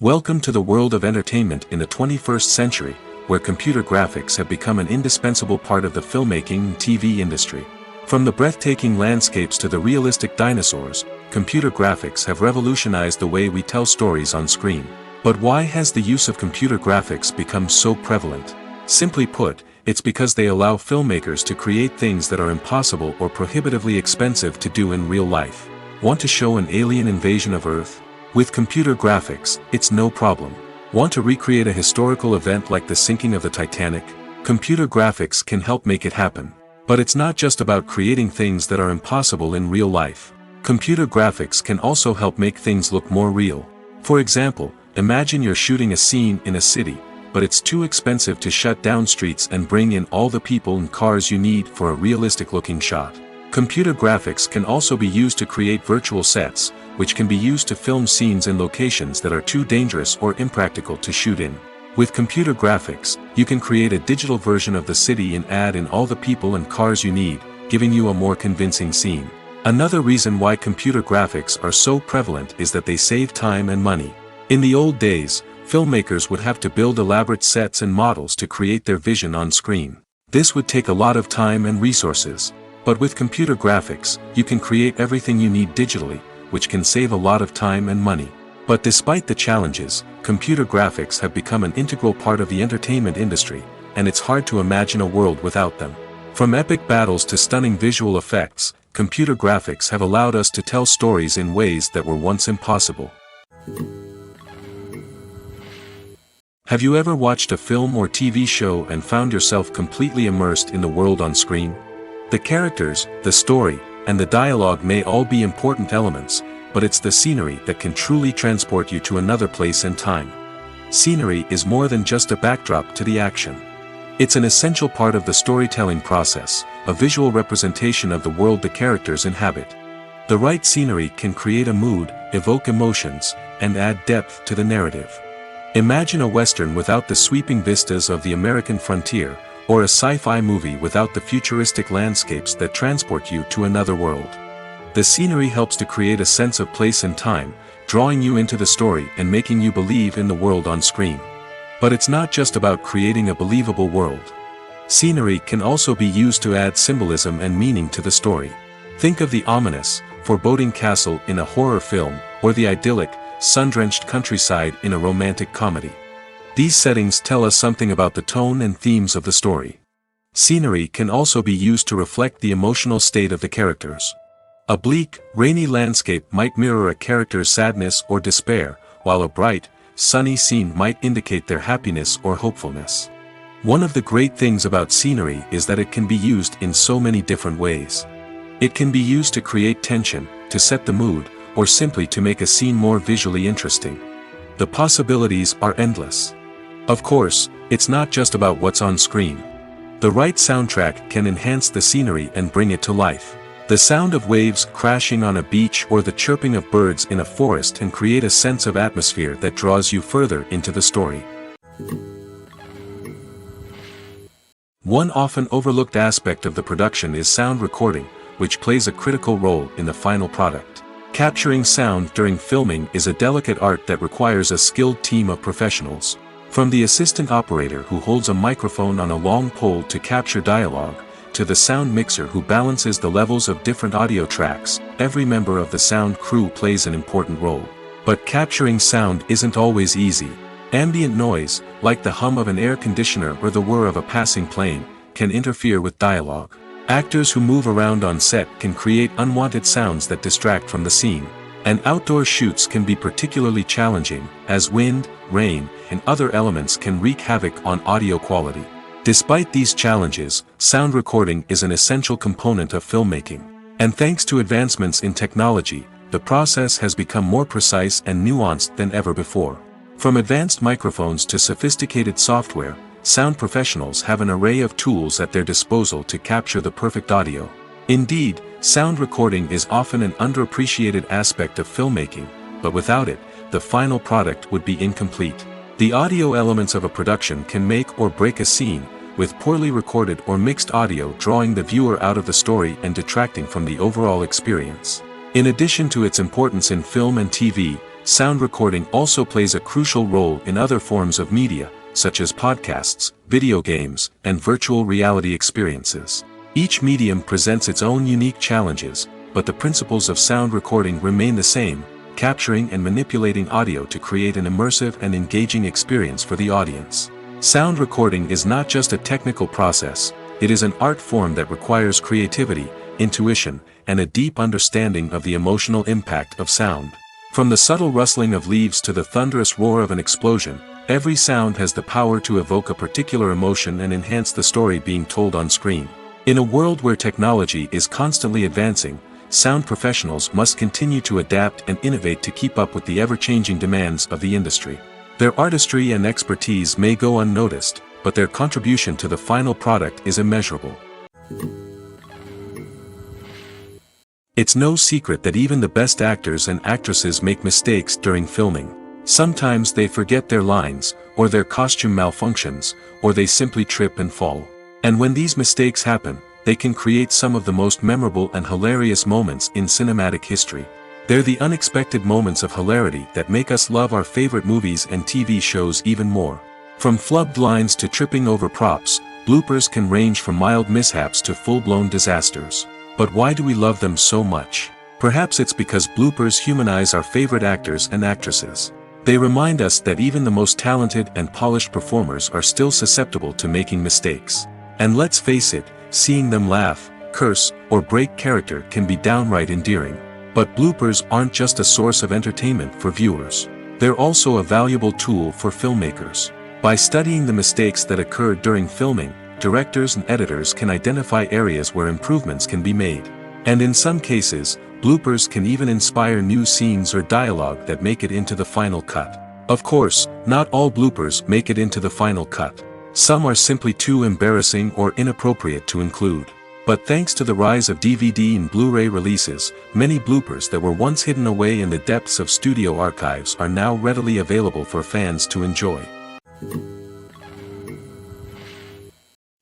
Welcome to the world of entertainment in the 21st century, where computer graphics have become an indispensable part of the filmmaking and TV industry. From the breathtaking landscapes to the realistic dinosaurs, computer graphics have revolutionized the way we tell stories on screen. But why has the use of computer graphics become so prevalent? Simply put, it's because they allow filmmakers to create things that are impossible or prohibitively expensive to do in real life. Want to show an alien invasion of Earth? With computer graphics, it's no problem. Want to recreate a historical event like the sinking of the Titanic? Computer graphics can help make it happen. But it's not just about creating things that are impossible in real life. Computer graphics can also help make things look more real. For example, imagine you're shooting a scene in a city, but it's too expensive to shut down streets and bring in all the people and cars you need for a realistic-looking shot. Computer graphics can also be used to create virtual sets, which can be used to film scenes in locations that are too dangerous or impractical to shoot in. With computer graphics, you can create a digital version of the city and add in all the people and cars you need, giving you a more convincing scene. Another reason why computer graphics are so prevalent is that they save time and money. In the old days, filmmakers would have to build elaborate sets and models to create their vision on screen. This would take a lot of time and resources. But with computer graphics, you can create everything you need digitally, which can save a lot of time and money. But despite the challenges, computer graphics have become an integral part of the entertainment industry, and it's hard to imagine a world without them. From epic battles to stunning visual effects, computer graphics have allowed us to tell stories in ways that were once impossible. Have you ever watched a film or TV show and found yourself completely immersed in the world on screen? The characters, the story, and the dialogue may all be important elements, but it's the scenery that can truly transport you to another place and time. Scenery is more than just a backdrop to the action. It's an essential part of the storytelling process, a visual representation of the world the characters inhabit. The right scenery can create a mood, evoke emotions, and add depth to the narrative. Imagine a Western without the sweeping vistas of the American frontier, or a sci-fi movie without the futuristic landscapes that transport you to another world. The scenery helps to create a sense of place and time, drawing you into the story and making you believe in the world on screen. But it's not just about creating a believable world. Scenery can also be used to add symbolism and meaning to the story. Think of the ominous, foreboding castle in a horror film, or the idyllic, sun-drenched countryside in a romantic comedy. These settings tell us something about the tone and themes of the story. Scenery can also be used to reflect the emotional state of the characters. A bleak, rainy landscape might mirror a character's sadness or despair, while a bright, sunny scene might indicate their happiness or hopefulness. One of the great things about scenery is that it can be used in so many different ways. It can be used to create tension, to set the mood, or simply to make a scene more visually interesting. The possibilities are endless. Of course, it's not just about what's on screen. The right soundtrack can enhance the scenery and bring it to life. The sound of waves crashing on a beach or the chirping of birds in a forest can create a sense of atmosphere that draws you further into the story. One often overlooked aspect of the production is sound recording, which plays a critical role in the final product. Capturing sound during filming is a delicate art that requires a skilled team of professionals. From the assistant operator who holds a microphone on a long pole to capture dialogue, to the sound mixer who balances the levels of different audio tracks, every member of the sound crew plays an important role. But capturing sound isn't always easy. Ambient noise, like the hum of an air conditioner or the whir of a passing plane, can interfere with dialogue. Actors who move around on set can create unwanted sounds that distract from the scene. And outdoor shoots can be particularly challenging, as wind, rain, and other elements can wreak havoc on audio quality. Despite these challenges, sound recording is an essential component of filmmaking. And thanks to advancements in technology, the process has become more precise and nuanced than ever before. From advanced microphones to sophisticated software, sound professionals have an array of tools at their disposal to capture the perfect audio. Indeed, sound recording is often an underappreciated aspect of filmmaking, but without it, the final product would be incomplete. The audio elements of a production can make or break a scene, with poorly recorded or mixed audio drawing the viewer out of the story and detracting from the overall experience. In addition to its importance in film and TV, sound recording also plays a crucial role in other forms of media, such as podcasts, video games, and virtual reality experiences. Each medium presents its own unique challenges, but the principles of sound recording remain the same, capturing and manipulating audio to create an immersive and engaging experience for the audience. Sound recording is not just a technical process, it is an art form that requires creativity, intuition, and a deep understanding of the emotional impact of sound. From the subtle rustling of leaves to the thunderous roar of an explosion, every sound has the power to evoke a particular emotion and enhance the story being told on screen. In a world where technology is constantly advancing, sound professionals must continue to adapt and innovate to keep up with the ever-changing demands of the industry. Their artistry and expertise may go unnoticed, but their contribution to the final product is immeasurable. It's no secret that even the best actors and actresses make mistakes during filming. Sometimes they forget their lines, or their costume malfunctions, or they simply trip and fall. And when these mistakes happen, they can create some of the most memorable and hilarious moments in cinematic history. They're the unexpected moments of hilarity that make us love our favorite movies and TV shows even more. From flubbed lines to tripping over props, bloopers can range from mild mishaps to full-blown disasters. But why do we love them so much? Perhaps it's because bloopers humanize our favorite actors and actresses. They remind us that even the most talented and polished performers are still susceptible to making mistakes. And let's face it, seeing them laugh, curse, or break character can be downright endearing. But bloopers aren't just a source of entertainment for viewers. They're also a valuable tool for filmmakers. By studying the mistakes that occur during filming, directors and editors can identify areas where improvements can be made. And in some cases, bloopers can even inspire new scenes or dialogue that make it into the final cut. Of course, not all bloopers make it into the final cut. Some are simply too embarrassing or inappropriate to include. But thanks to the rise of DVD and Blu-ray releases, many bloopers that were once hidden away in the depths of studio archives are now readily available for fans to enjoy.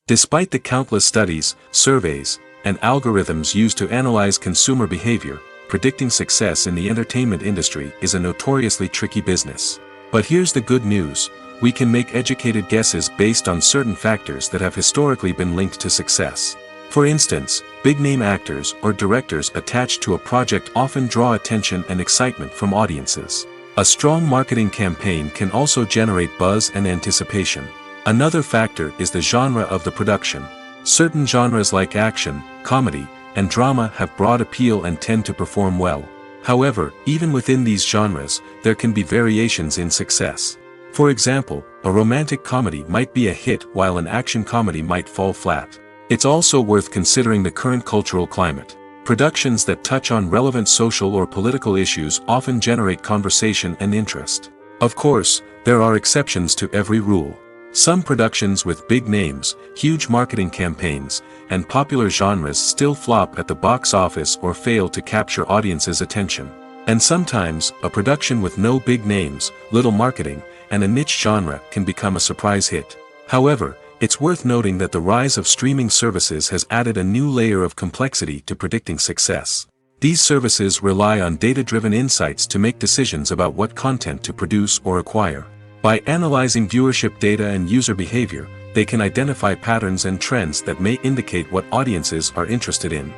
Despite the countless studies, surveys, and algorithms used to analyze consumer behavior, predicting success in the entertainment industry is a notoriously tricky business. But here's the good news: we can make educated guesses based on certain factors that have historically been linked to success. For instance, big-name actors or directors attached to a project often draw attention and excitement from audiences. A strong marketing campaign can also generate buzz and anticipation. Another factor is the genre of the production. Certain genres like action, comedy, and drama have broad appeal and tend to perform well. However, even within these genres, there can be variations in success. For example, a romantic comedy might be a hit while an action comedy might fall flat. It's also worth considering the current cultural climate. Productions that touch on relevant social or political issues often generate conversation and interest. Of course, there are exceptions to every rule. Some productions with big names, huge marketing campaigns, and popular genres still flop at the box office or fail to capture audiences' attention. And sometimes, a production with no big names, little marketing, and a niche genre can become a surprise hit. However, it's worth noting that the rise of streaming services has added a new layer of complexity to predicting success. These services rely on data-driven insights to make decisions about what content to produce or acquire. By analyzing viewership data and user behavior, they can identify patterns and trends that may indicate what audiences are interested in.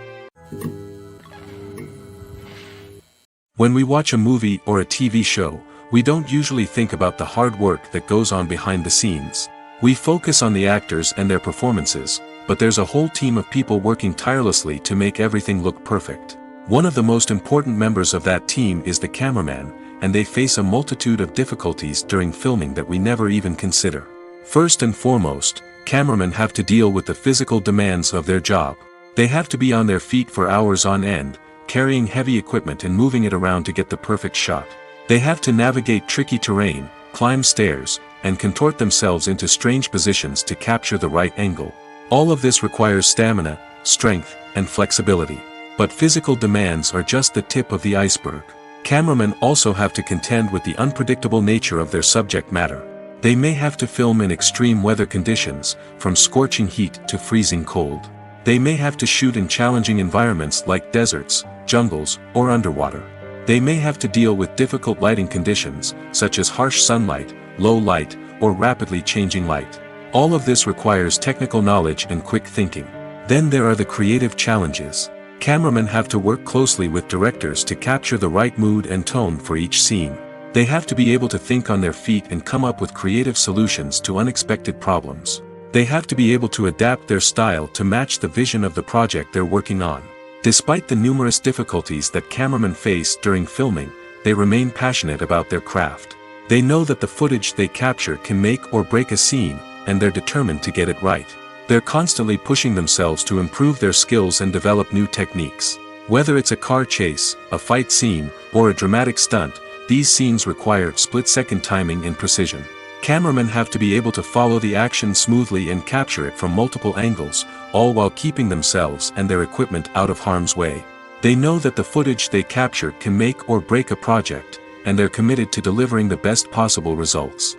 When we watch a movie or a TV show, we don't usually think about the hard work that goes on behind the scenes. We focus on the actors and their performances, but there's a whole team of people working tirelessly to make everything look perfect. One of the most important members of that team is the cameraman, and they face a multitude of difficulties during filming that we never even consider. First and foremost, cameramen have to deal with the physical demands of their job. They have to be on their feet for hours on end, carrying heavy equipment and moving it around to get the perfect shot. They have to navigate tricky terrain, climb stairs, and contort themselves into strange positions to capture the right angle. All of this requires stamina, strength, and flexibility. But physical demands are just the tip of the iceberg. Cameramen also have to contend with the unpredictable nature of their subject matter. They may have to film in extreme weather conditions, from scorching heat to freezing cold. They may have to shoot in challenging environments like deserts, jungles, or underwater. They may have to deal with difficult lighting conditions, such as harsh sunlight, low light, or rapidly changing light. All of this requires technical knowledge and quick thinking. Then there are the creative challenges. Cameramen have to work closely with directors to capture the right mood and tone for each scene. They have to be able to think on their feet and come up with creative solutions to unexpected problems. They have to be able to adapt their style to match the vision of the project they're working on. Despite the numerous difficulties that cameramen face during filming, they remain passionate about their craft. They know that the footage they capture can make or break a scene, and they're determined to get it right. They're constantly pushing themselves to improve their skills and develop new techniques. Whether it's a car chase, a fight scene, or a dramatic stunt, these scenes require split-second timing and precision. Cameramen have to be able to follow the action smoothly and capture it from multiple angles, all while keeping themselves and their equipment out of harm's way. They know that the footage they capture can make or break a project, and they're committed to delivering the best possible results.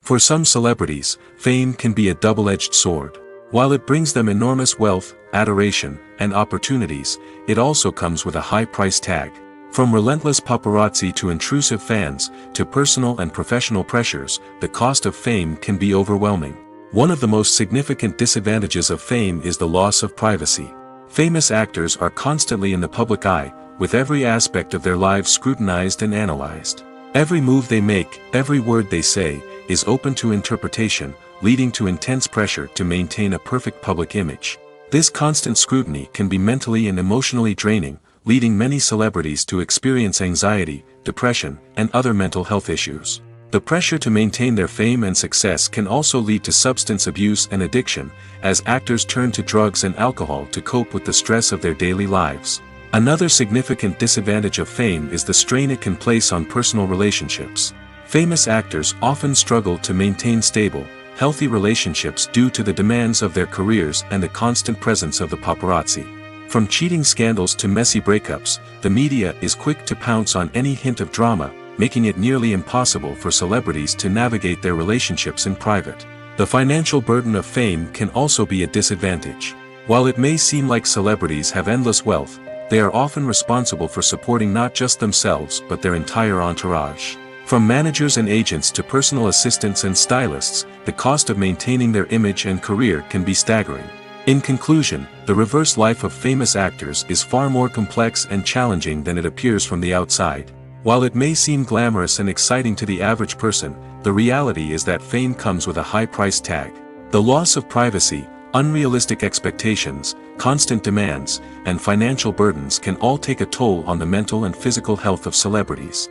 For some celebrities, fame can be a double-edged sword. While it brings them enormous wealth, adoration, and opportunities, it also comes with a high price tag. From relentless paparazzi to intrusive fans, to personal and professional pressures, the cost of fame can be overwhelming. One of the most significant disadvantages of fame is the loss of privacy. Famous actors are constantly in the public eye, with every aspect of their lives scrutinized and analyzed. Every move they make, every word they say, is open to interpretation, leading to intense pressure to maintain a perfect public image. This constant scrutiny can be mentally and emotionally draining, leading many celebrities to experience anxiety, depression, and other mental health issues. The pressure to maintain their fame and success can also lead to substance abuse and addiction, as actors turn to drugs and alcohol to cope with the stress of their daily lives. Another significant disadvantage of fame is the strain it can place on personal relationships. Famous actors often struggle to maintain stable, healthy relationships due to the demands of their careers and the constant presence of the paparazzi. From cheating scandals to messy breakups, the media is quick to pounce on any hint of drama, making it nearly impossible for celebrities to navigate their relationships in private. The financial burden of fame can also be a disadvantage. While it may seem like celebrities have endless wealth, they are often responsible for supporting not just themselves but their entire entourage. From managers and agents to personal assistants and stylists, the cost of maintaining their image and career can be staggering. In conclusion, the reverse life of famous actors is far more complex and challenging than it appears from the outside. While it may seem glamorous and exciting to the average person, the reality is that fame comes with a high price tag. The loss of privacy, unrealistic expectations, constant demands, and financial burdens can all take a toll on the mental and physical health of celebrities.